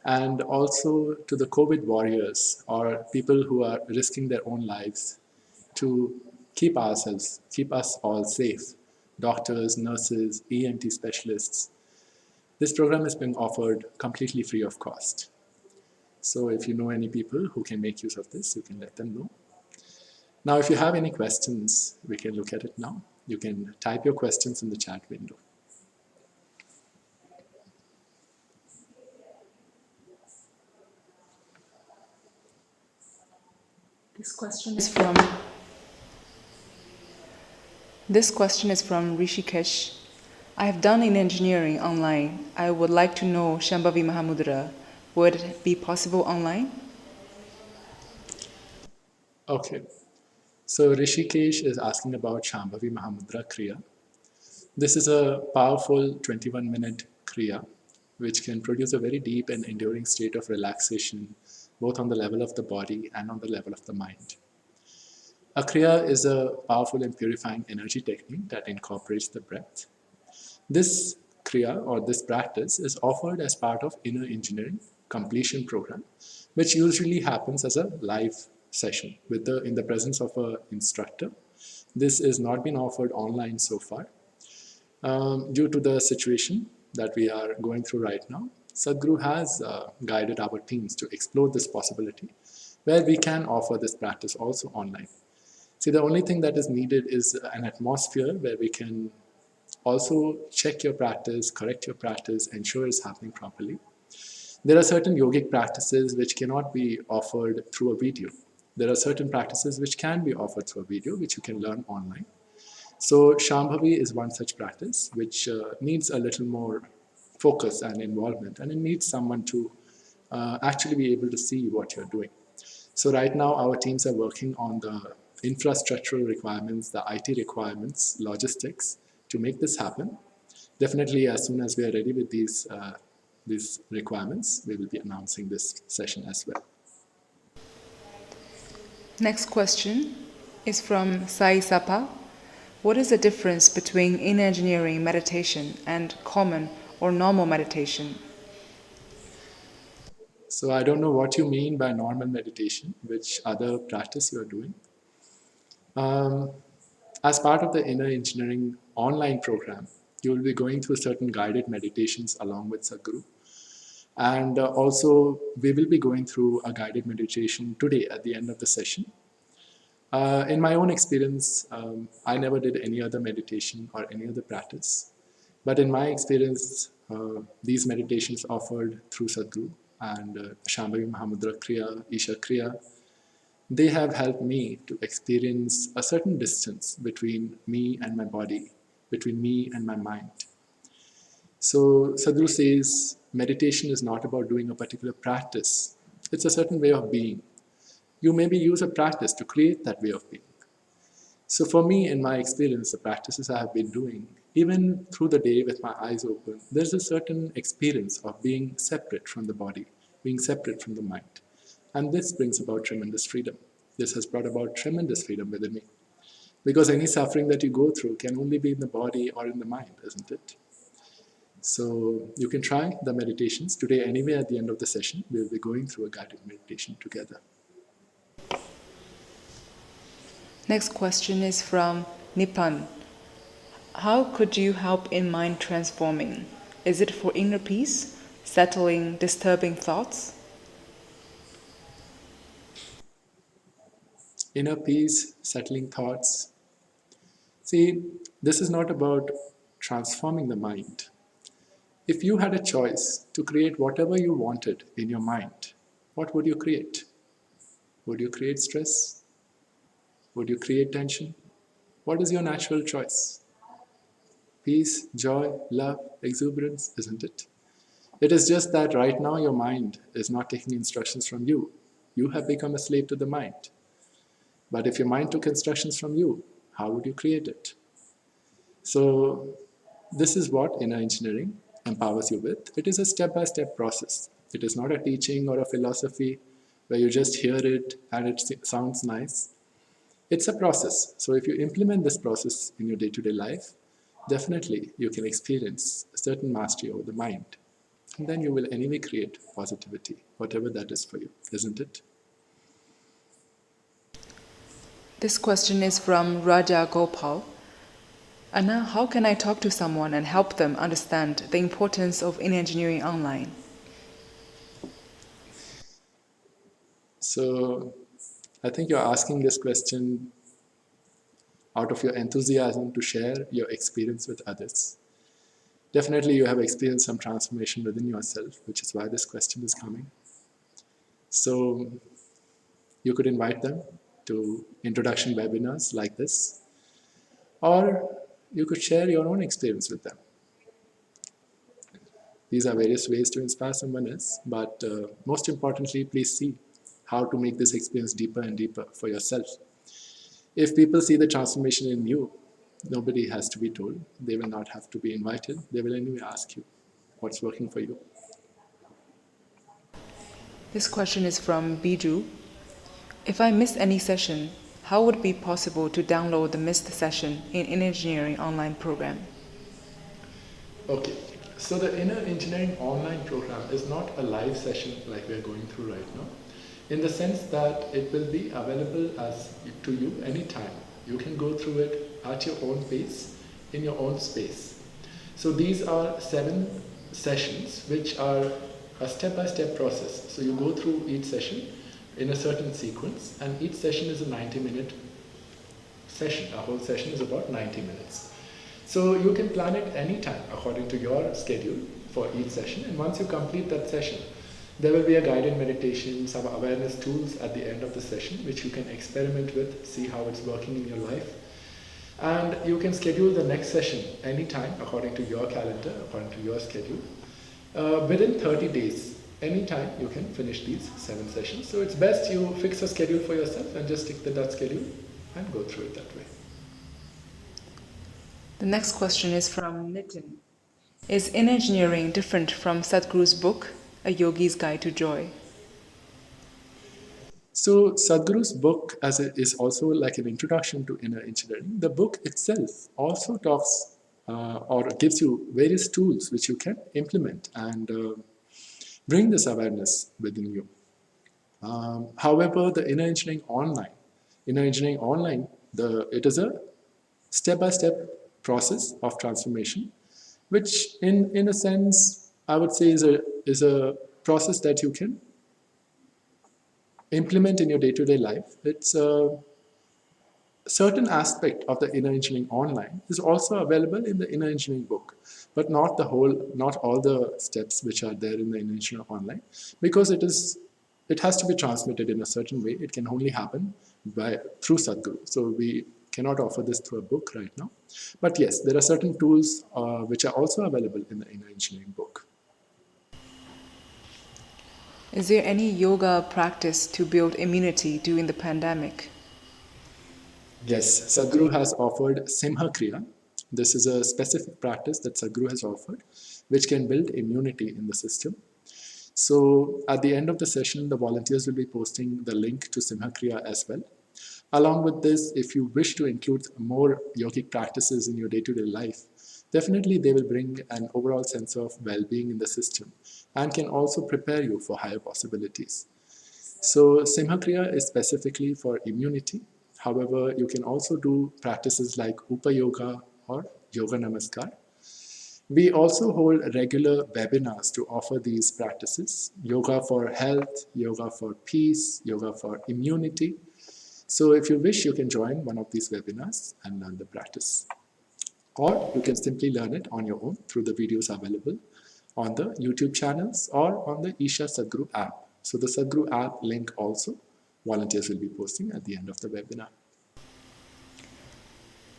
[SPEAKER 1] And also to the COVID warriors or people who are risking their own lives to keep us all safe, doctors, nurses, EMT specialists. This program is being offered completely free of cost. So if you know any people who can make use of this, you can let them know. Now, if you have any questions, we can look at it now. You can type your questions in the chat window.
[SPEAKER 4] This question is from Rishikesh. I have done in engineering online. I would like to know Shambhavi Mahamudra. Would it be possible online?
[SPEAKER 1] Okay. So Rishikesh is asking about Shambhavi Mahamudra Kriya. This is a powerful 21-minute Kriya which can produce a very deep and enduring state of relaxation both on the level of the body and on the level of the mind. A Kriya is a powerful and purifying energy technique that incorporates the breath. This Kriya or this practice is offered as part of Inner Engineering completion program, which usually happens as a live session in the presence of an instructor. This is not been offered online so far. Due to the situation that we are going through right now, Sadhguru has guided our teams to explore this possibility where we can offer this practice also online. See, the only thing that is needed is an atmosphere where we can also check your practice, correct your practice, ensure it's happening properly. There are certain yogic practices which cannot be offered through a video. There are certain practices which can be offered through a video, which you can learn online. So Shambhavi is one such practice which needs a little more focus and involvement, and it needs someone to actually be able to see what you're doing. So right now our teams are working on the infrastructural requirements, the IT requirements, logistics to make this happen. Definitely as soon as we are ready with these requirements, we will be announcing this session as well.
[SPEAKER 4] Next question is from Sai Sapa. What is the difference between inner engineering meditation and common or normal meditation?
[SPEAKER 1] So I don't know what you mean by normal meditation, which other practice you are doing. As part of the Inner Engineering online program, you will be going through certain guided meditations along with Sadhguru. And also, we will be going through a guided meditation today at the end of the session. In my own experience, I never did any other meditation or any other practice. But in my experience, these meditations offered through Sadhguru and Shambhavi Mahamudra Kriya, Isha Kriya, they have helped me to experience a certain distance between me and my body, between me and my mind. So Sadhguru says meditation is not about doing a particular practice. It's a certain way of being. You maybe use a practice to create that way of being. So for me, in my experience, the practices I have been doing, even through the day with my eyes open, there's a certain experience of being separate from the body, being separate from the mind. And this brings about tremendous freedom. This has brought about tremendous freedom within me. Because any suffering that you go through can only be in the body or in the mind, isn't it? So you can try the meditations. Today, anyway, at the end of the session, we'll be going through a guided meditation together.
[SPEAKER 4] Next question is from Nipan. How could you help in mind transforming? Is it for inner peace, settling disturbing thoughts?
[SPEAKER 1] Inner peace, settling thoughts. See, this is not about transforming the mind. If you had a choice to create whatever you wanted in your mind, what would you create? Would you create stress? Would you create tension? What is your natural choice? Peace, joy, love, exuberance, isn't it? It is just that right now your mind is not taking instructions from you. You have become a slave to the mind. But if your mind took instructions from you, how would you create it? So this is what inner engineering empowers you with. It is a step-by-step process. It is not a teaching or a philosophy where you just hear it and it sounds nice. It's a process. So if you implement this process in your day-to-day life, definitely you can experience a certain mastery over the mind. And then you will anyway create positivity, whatever that is for you, isn't it?
[SPEAKER 4] This question is from Raja Gopal. Anna, how can I talk to someone and help them understand the importance of inner engineering online?
[SPEAKER 1] So I think you're asking this question out of your enthusiasm to share your experience with others. Definitely you have experienced some transformation within yourself, which is why this question is coming. So you could invite them to introduction webinars like this, or you could share your own experience with them. These are various ways to inspire someone else, but most importantly, please see how to make this experience deeper and deeper for yourself. If people see the transformation in you, nobody has to be told. They will not have to be invited. They will anyway ask you what's working for you.
[SPEAKER 4] This question is from Biju. If I miss any session, how would it be possible to download the missed session in Inner Engineering online program?
[SPEAKER 1] Okay, so the Inner Engineering online program is not a live session like we are going through right now, in the sense that it will be available to you anytime. You can go through it at your own pace, in your own space. So these are 7 sessions which are a step-by-step process. So you go through each session in a certain sequence, and each session is a 90-minute session. A whole session is about 90 minutes. So you can plan it anytime according to your schedule for each session, and once you complete that session, there will be a guided meditation, some awareness tools at the end of the session which you can experiment with, see how it's working in your life. And you can schedule the next session anytime according to your calendar, according to your schedule. Within 30 days, anytime you can finish these 7 sessions. So it's best you fix a schedule for yourself and just stick to that schedule and go through it that way.
[SPEAKER 4] The next question is from Nitin. Is Inner Engineering different from Sadhguru's book, A Yogi's Guide to Joy?
[SPEAKER 1] So Sadhguru's book is also like an introduction to Inner Engineering. The book itself also talks or gives you various tools which you can implement and bring this awareness within you. However, the Inner Engineering Online, it is a step-by-step process of transformation, which in a sense, I would say is a process that you can implement in your day-to-day life. It's a certain aspect of the Inner Engineering Online is also available in the Inner Engineering book, but not all the steps which are there in the Inner Engineering Online, because it has to be transmitted in a certain way. It can only happen through Sadhguru. So we cannot offer this through a book right now. But yes, there are certain tools which are also available in the Inner Engineering book.
[SPEAKER 4] Is there any yoga practice to build immunity during the pandemic?
[SPEAKER 1] Yes, Sadhguru has offered Simha Kriya. This is a specific practice that Sadhguru has offered, which can build immunity in the system. So at the end of the session, the volunteers will be posting the link to Simha Kriya as well. Along with this, if you wish to include more yogic practices in your day-to-day life, definitely they will bring an overall sense of well-being in the system and can also prepare you for higher possibilities. So Simha Kriya is specifically for immunity. However, you can also do practices like Upa Yoga or Yoga Namaskar. We also hold regular webinars to offer these practices: yoga for health, yoga for peace, yoga for immunity. So if you wish, you can join one of these webinars and learn the practice. Or you can simply learn it on your own through the videos available on the YouTube channels or on the Isha Sadhguru app. So the Sadhguru app link also volunteers will be posting at the end of the webinar.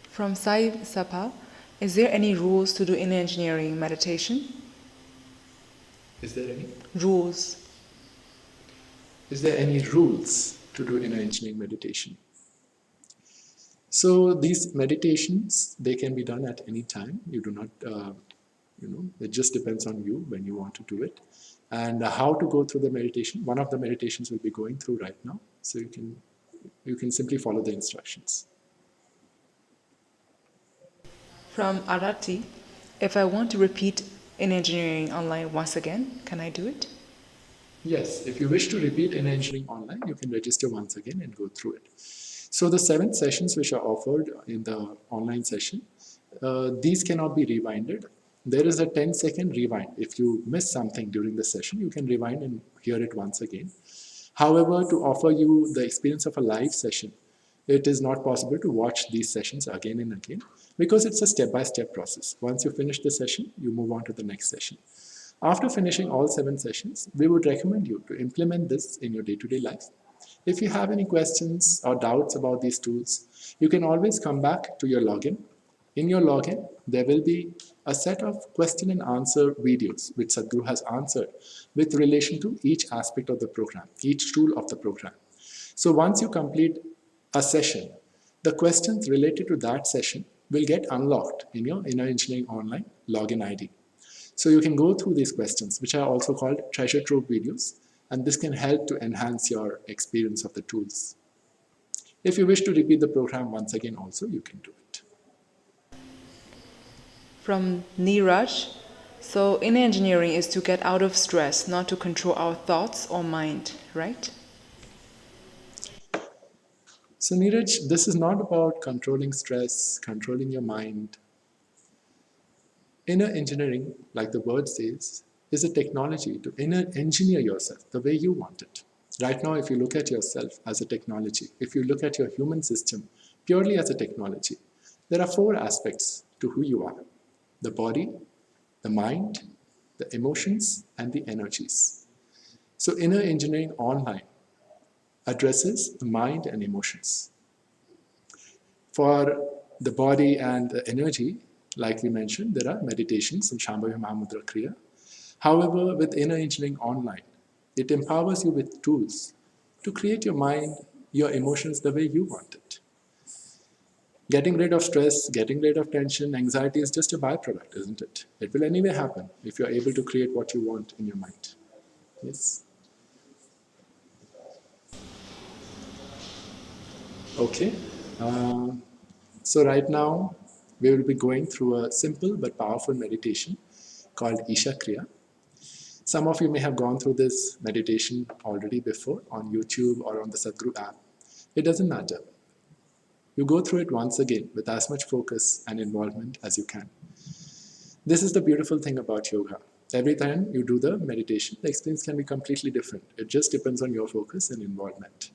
[SPEAKER 4] From Sai Sapa, is there any rules to do Inner Engineering meditation?
[SPEAKER 1] Is there any?
[SPEAKER 4] Rules.
[SPEAKER 1] Is there any rules to do Inner Engineering meditation? So these meditations, they can be done at any time. You do not, it just depends on you when you want to do it. And how to go through the meditation, one of the meditations we'll be going through right now. So you can simply follow the instructions.
[SPEAKER 4] From Arati, if I want to repeat Inner Engineering Online once again, can I do it?
[SPEAKER 1] Yes, if you wish to repeat Inner Engineering Online, you can register once again and go through it. So the 7 sessions which are offered in the online session, these cannot be rewinded. There is a 10-second rewind. If you miss something during the session, you can rewind and hear it once again. However, to offer you the experience of a live session, it is not possible to watch these sessions again and again because it's a step-by-step process. Once you finish the session, you move on to the next session. After finishing all 7 sessions, we would recommend you to implement this in your day-to-day life. If you have any questions or doubts about these tools, you can always come back to your login. In your login, there will be a set of question and answer videos which Sadhguru has answered with relation to each aspect of the program, each tool of the program. So once you complete a session, The questions related to that session will get unlocked in your Inner Engineering Online login ID. So you can go through these questions, which are also called treasure trove videos, and this can help to enhance your experience of the tools. If you wish to repeat the program once again also, you can do it.
[SPEAKER 4] From Neeraj, so inner engineering is to get out of stress, not to control our thoughts or mind, right?
[SPEAKER 1] So Neeraj, this is not about controlling stress, controlling your mind. Inner engineering, like the word says, is a technology to inner engineer yourself the way you want it. Right now, if you look at yourself as a technology, if you look at your human system purely as a technology, there are 4 aspects to who you are: the body, the mind, the emotions, and the energies. So Inner Engineering Online addresses the mind and emotions. For the body and the energy, like we mentioned, there are meditations in Shambhavi Mahamudra Kriya. However, with Inner Engineering Online, it empowers you with tools to create your mind, your emotions the way you want it. Getting rid of stress, getting rid of tension, anxiety is just a byproduct, isn't it? It will anyway happen if you're able to create what you want in your mind. Yes? Okay. So right now, we will be going through a simple but powerful meditation called Isha Kriya. Some of you may have gone through this meditation already before on YouTube or on the Satguru app. It doesn't matter. You go through it once again with as much focus and involvement as you can. This is the beautiful thing about yoga. Every time you do the meditation, the experience can be completely different. It just depends on your focus and involvement.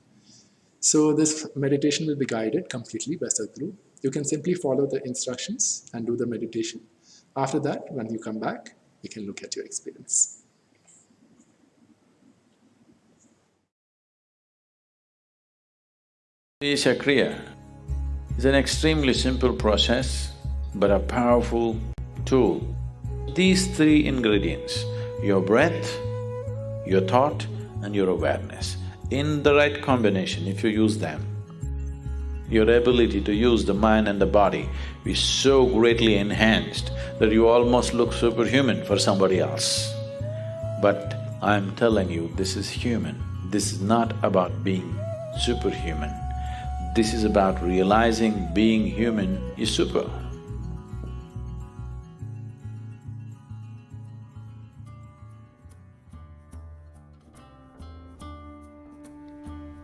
[SPEAKER 1] So this meditation will be guided completely by Sadhguru. You can simply follow the instructions and do the meditation. After that, when you come back, you can look at your experience.
[SPEAKER 3] Isha Kriya is an extremely simple process, but a powerful tool. These 3 ingredients, your breath, your thought and your awareness, in the right combination, if you use them, your ability to use the mind and the body is so greatly enhanced that you almost look superhuman for somebody else. But I'm telling you, this is human. This is not about being superhuman. This is about realizing being human is super.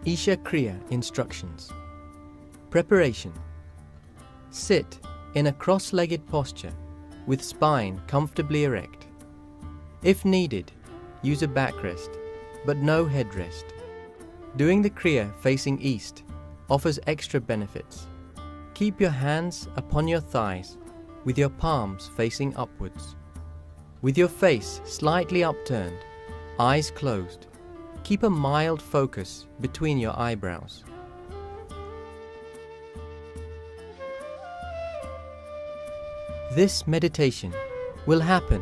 [SPEAKER 5] Isha Kriya instructions. Preparation. Sit in a cross-legged posture with spine comfortably erect. If needed, use a backrest, but no headrest. Doing the Kriya facing east offers extra benefits. Keep your hands upon your thighs with your palms facing upwards. With your face slightly upturned, eyes closed, keep a mild focus between your eyebrows. This meditation will happen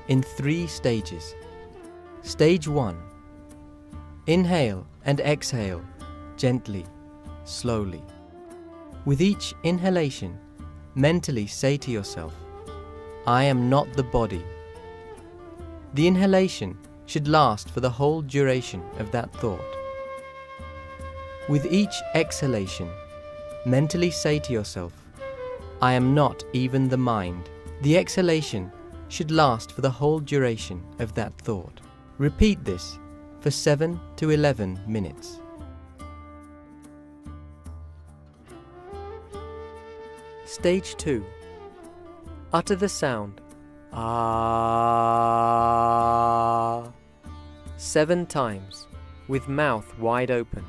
[SPEAKER 5] in 3 stages. Stage 1. Inhale and exhale gently, slowly. With each inhalation, mentally say to yourself, I am not the body. The inhalation should last for the whole duration of that thought. With each exhalation, mentally say to yourself, I am not even the mind. The exhalation should last for the whole duration of that thought. Repeat this for 7 to 11 minutes. Stage 2. Utter the sound Ah 7 times with mouth wide open,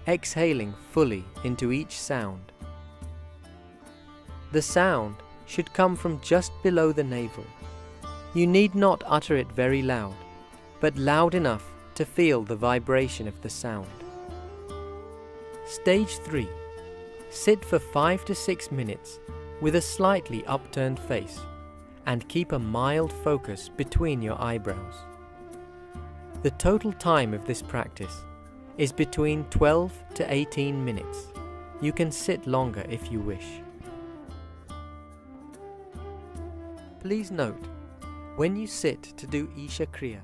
[SPEAKER 5] exhaling fully into each sound. The sound should come from just below the navel. You need not utter it very loud, but loud enough to feel the vibration of the sound. Stage 3. Sit for 5 to 6 minutes with a slightly upturned face and keep a mild focus between your eyebrows. The total time of this practice is between 12 to 18 minutes. You can sit longer if you wish. Please note, when you sit to do Isha Kriya,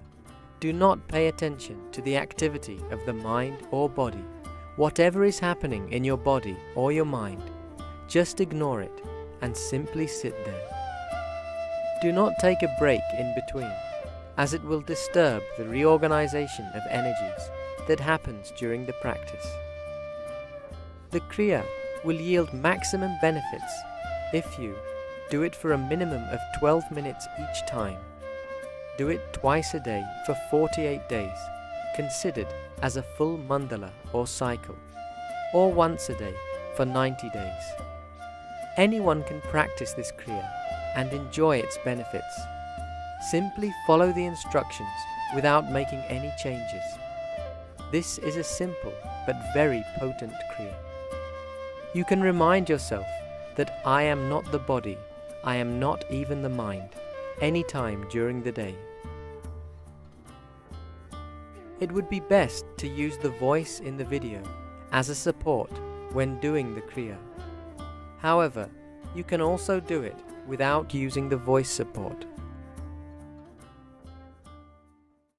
[SPEAKER 5] do not pay attention to the activity of the mind or body. Whatever is happening in your body or your mind, just ignore it and simply sit there. Do not take a break in between, as it will disturb the reorganization of energies that happens during the practice. The Kriya will yield maximum benefits if you do it for a minimum of 12 minutes each time. Do it twice a day for 48 days, considered as a full mandala or cycle, or once a day for 90 days. Anyone can practice this Kriya and enjoy its benefits. Simply follow the instructions without making any changes. This is a simple but very potent Kriya. You can remind yourself that I am not the body, I am not even the mind, any time during the day. It would be best to use the voice in the video as a support when doing the Kriya. However, you can also do it without using the voice support.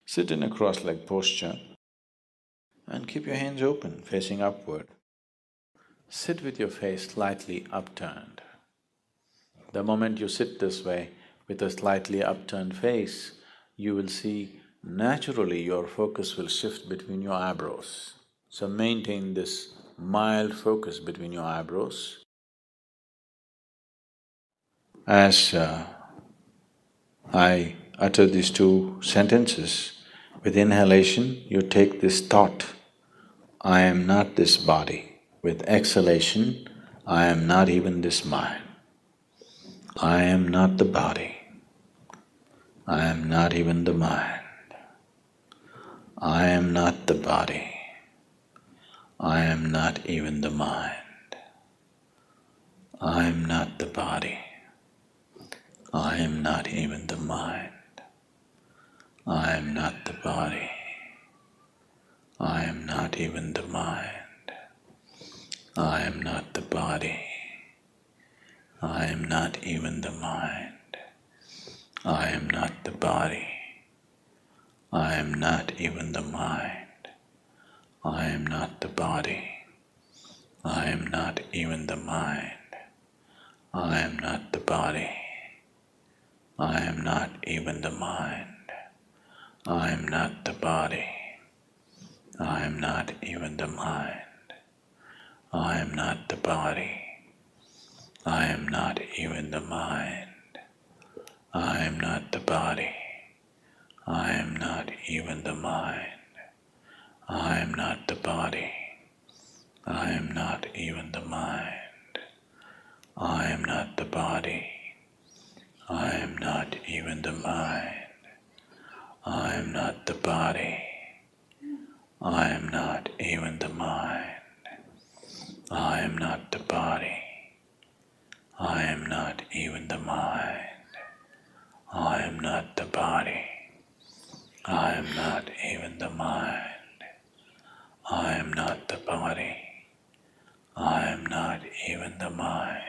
[SPEAKER 3] Sit in a cross-legged posture and keep your hands open, facing upward. Sit with your face slightly upturned. The moment you sit this way with a slightly upturned face, you will see naturally your focus will shift between your eyebrows. So maintain this mild focus between your eyebrows. As I utter these two sentences, with inhalation you take this thought, I am not this body. With exhalation, I am not even this mind. I am not the body. I am not even the mind. I am not the body. I am not even the mind. I am not the body. I am not even the mind. I am not the body. I am not even the mind. I am not the body. I am not even the mind. I am not the body. I am not even the mind. I am not the body. I am not even the mind. I am not the body. I am not even the mind. I am not the body. I am not even the mind. I am not the body. I am not even the mind. I am not the body. I am not even the mind. I am not the body. I am not even the mind. I am not the body. I am not even the mind. I am not the body. I am not even the mind. I am not the body. I am not even the mind. I am not the body. I am not even the mind. I am not the body. I am not even the mind.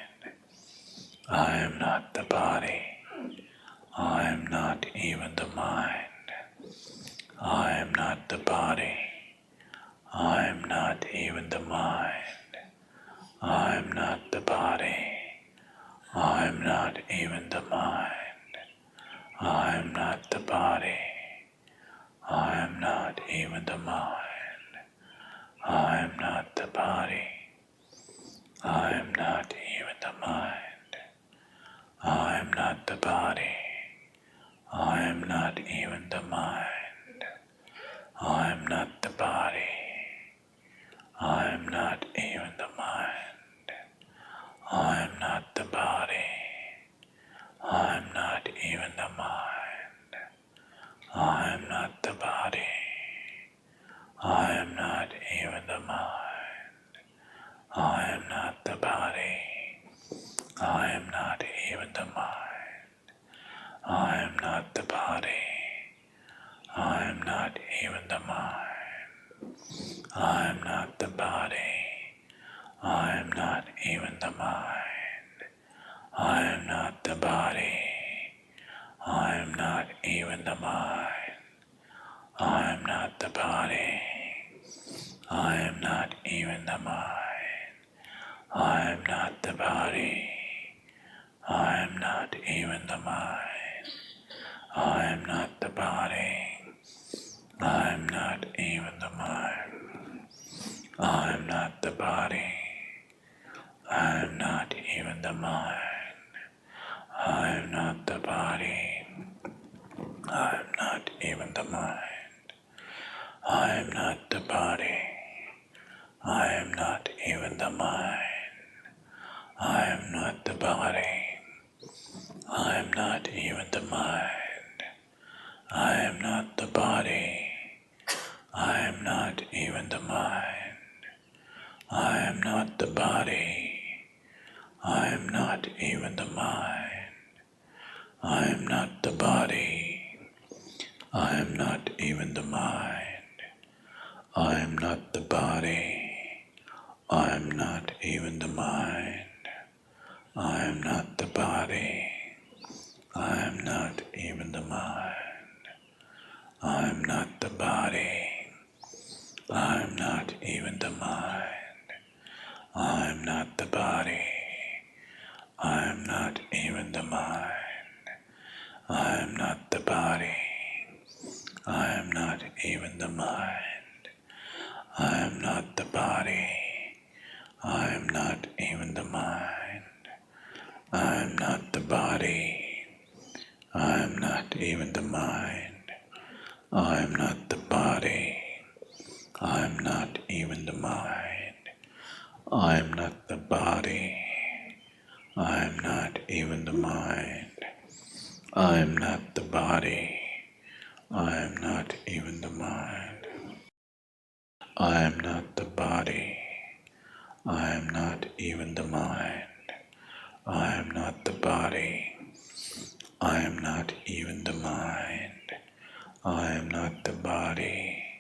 [SPEAKER 3] I am not the body. I am not even the mind. I am not the body. I am not even the mind. I am not the body. I am not even the mind. I am not the body. I am not even the mind. I am not the body. I am not even the mind. I am not the body. I am not even the mind. I am not the body. I am not even the mind. I am not the body. I am not even the mind. I am not the body. I am not even the mind. I am not the body. I am not even the mind. I am not the body. even the mind. I am not the body. I am not even the mind. I am not the body. I am not even the mind. I am not the body. I am not even the mind. I am not the body. I am not even the mind. I am not the body. I am not even the mind. I am not the body. I am not even the mind. I am not the body. I am not even the mind. I am not the body. I am not even the mind. I am not the body. I am not even the mind. I am not the body. I am not even the mind. I am not the body. I am not even the mind. I am not the body. I am not even the mind. I am not the body. I am not even the mind. I am not the body. I am not even the mind. I am not the body. I am not even the mind. I am not the body. I am not even the mind. I am not the body. I am not even the mind. I am not the body. I am not even the mind. I am not the body. I am not even the mind. I am not the body. I am not even the mind. I am not the body. I am not even the mind. I am not the body. I am not even the mind. I am not the body.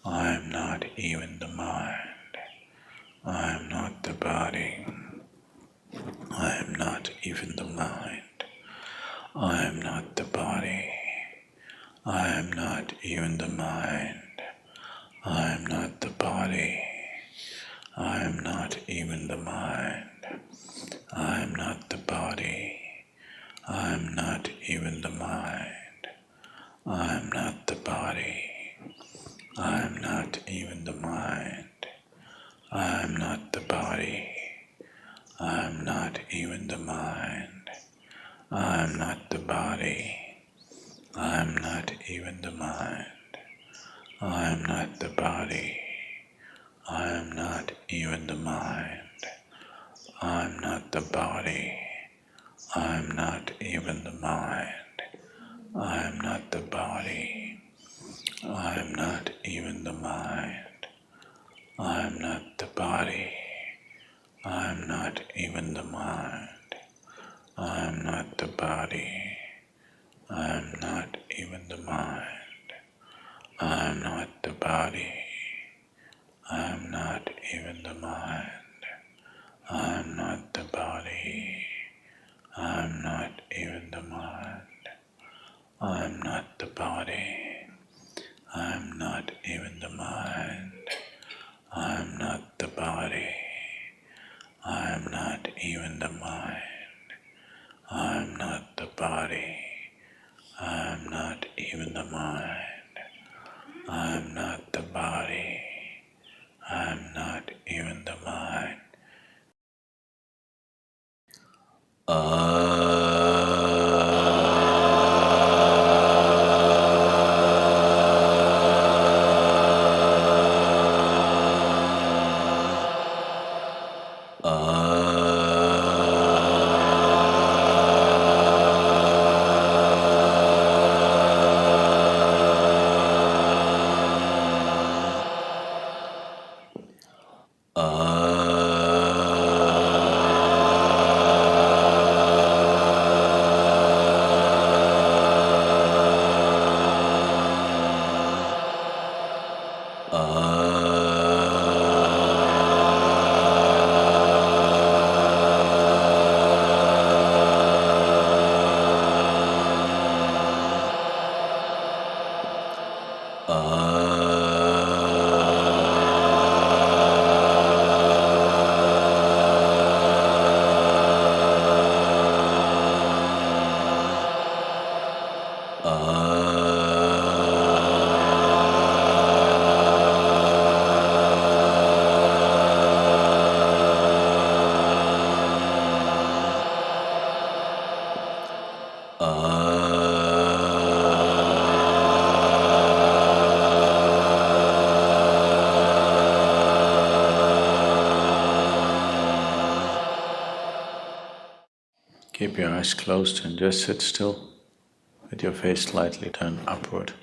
[SPEAKER 3] I am not even the mind. I am not the body. I am not even the mind. I am not the body. I am not even the mind. I am not the body. I am not even the mind. I am not the body. I am not even the mind. I am not the body. I am not even the mind. I am not the body. I am not even the mind. I am not the body. I am not even the mind. I am not the body. I am not even the mind. I am not the body. I am not even the mind. I am not the body. I am not even the mind. I am not the body. I am not even the mind. I am not the body. I am not even the mind. I am not the body. I am not even the mind. I am not the body. I am not even the mind. I am not the body. I am not even the mind. I am not the body. I am not even the mind. I am not the body. I am not even the mind. I am not the body. I am not even the mind. Keep your eyes closed and just sit still with your face slightly turned upward.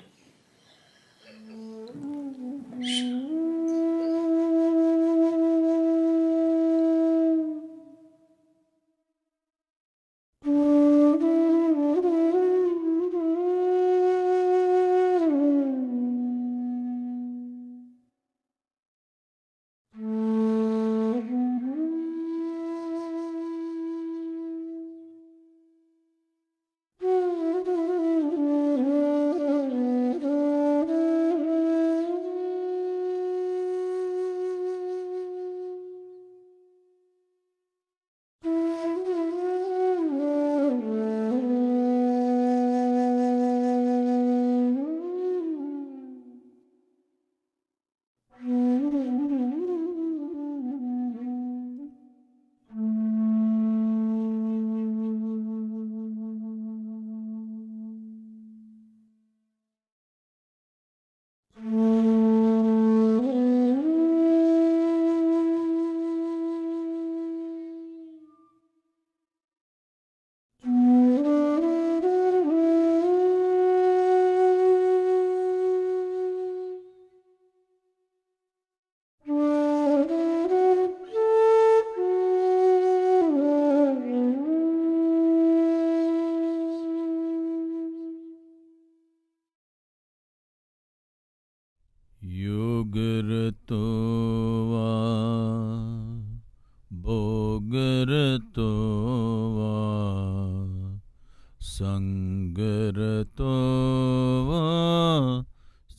[SPEAKER 6] Yogarato va bogarato va sangarato va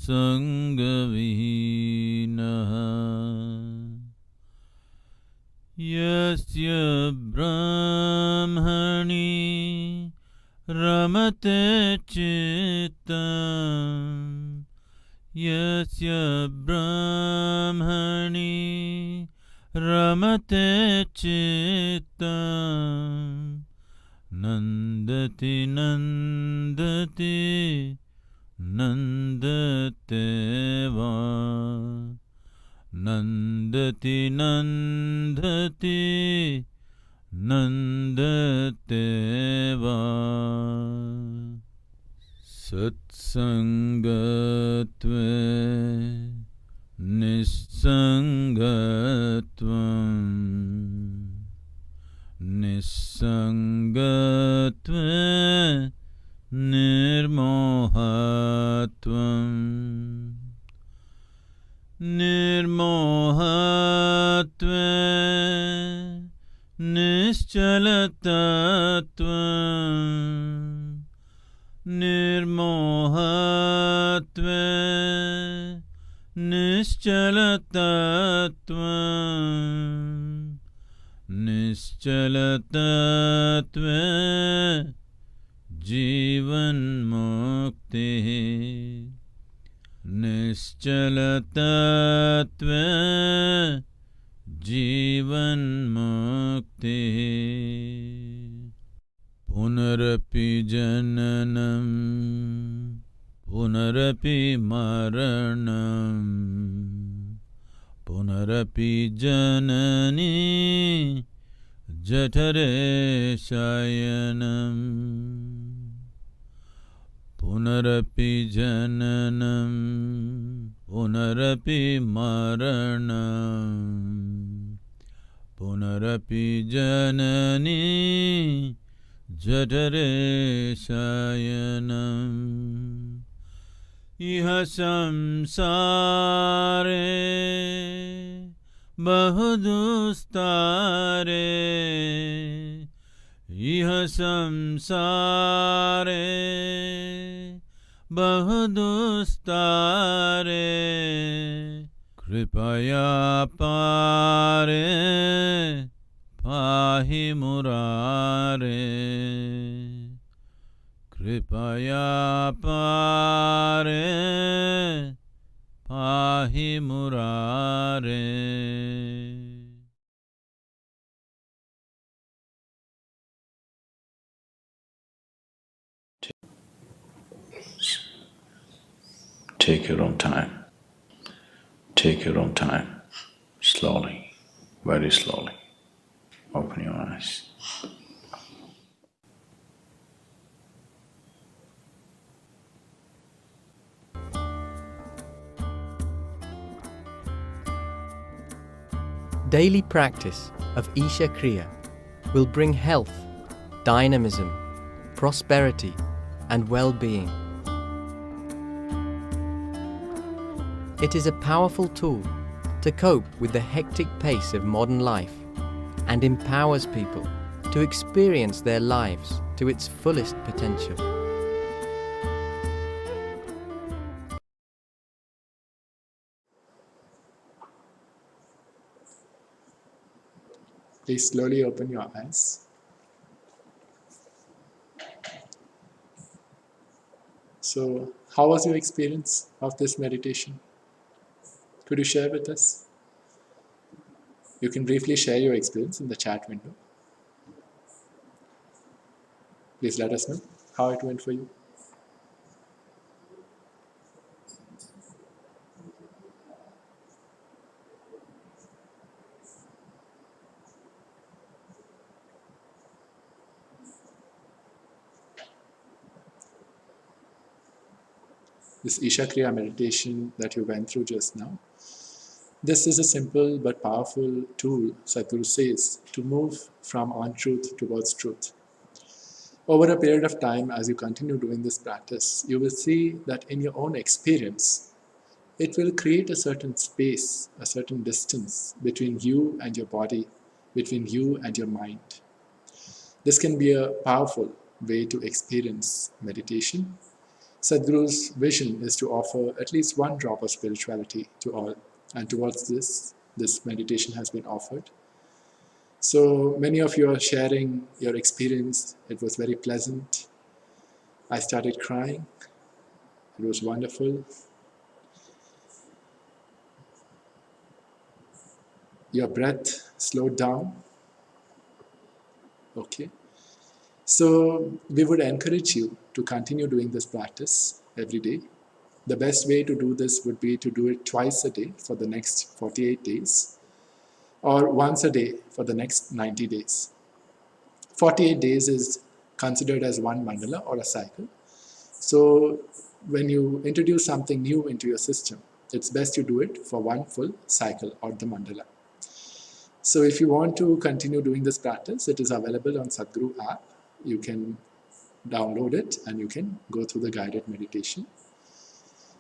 [SPEAKER 6] sangavihinaha yasya brahmani ramate chittam Yasya brahmani ramate chittam nandati nandati nandate va nandati nandati nandate va Satsangatve nissangatvam nissangatve nirmohatvam nirmohatve nischalatatvam Nirmohatve nischalatatvam nischalatatve jivan mukti nischalatatve jivan mukti Punarapi jananam, punarapi maranam, punarapi janani, jatare shayanam. Punarapi jananam, punarapi maranam, punarapi janani, Jatare shayanam Iha samsare bahudustare Iha samsare bahudustare, kripaya pare, pahi murare. Kripaya pare, pahi murare.
[SPEAKER 3] Take your own time. Take your own time. Slowly, very slowly. Open your eyes.
[SPEAKER 5] Daily practice of Isha Kriya will bring health, dynamism, prosperity, and well-being. It is a powerful tool to cope with the hectic pace of modern life and empowers people to experience their lives to its fullest potential.
[SPEAKER 1] Please slowly open your eyes. So, how was your experience of this meditation? Could you share with us? You can briefly share your experience in the chat window. Please let us know how it went for you. This Isha Kriya meditation that you went through just now, this is a simple but powerful tool, Sadhguru says, to move from untruth towards truth. Over a period of time, as you continue doing this practice, you will see that in your own experience, it will create a certain space, a certain distance between you and your body, between you and your mind. This can be a powerful way to experience meditation. Sadhguru's vision is to offer at least one drop of spirituality to all, and towards this meditation has been offered. So many of you are sharing your experience. It was very pleasant. I started crying. It was wonderful. Your breath slowed down. Okay. So we would encourage you to continue doing this practice every day. The best way to do this would be to do it twice a day for the next 48 days, or once a day for the next 90 days. 48 days is considered as one mandala or a cycle. So when you introduce something new into your system, it's best you do it for one full cycle or the mandala. So if you want to continue doing this practice, it is available on Sadhguru app. You can download it and you can go through the guided meditation.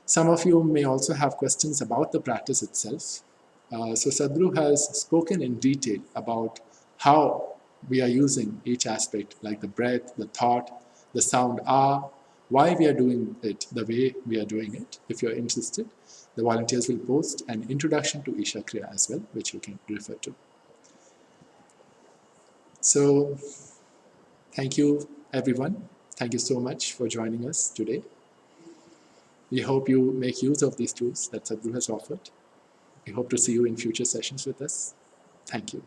[SPEAKER 1] Some of you may also have questions about the practice itself. So Sadhguru has spoken in detail about how we are using each aspect, like the breath, the thought, the sound why we are doing it the way we are doing it. If you're interested, the volunteers will post an introduction to Isha Kriya as well, which you can refer to. So, thank you everyone. Thank you so much for joining us today. We hope you make use of these tools that Sadhguru has offered. We hope to see you in future sessions with us. Thank you.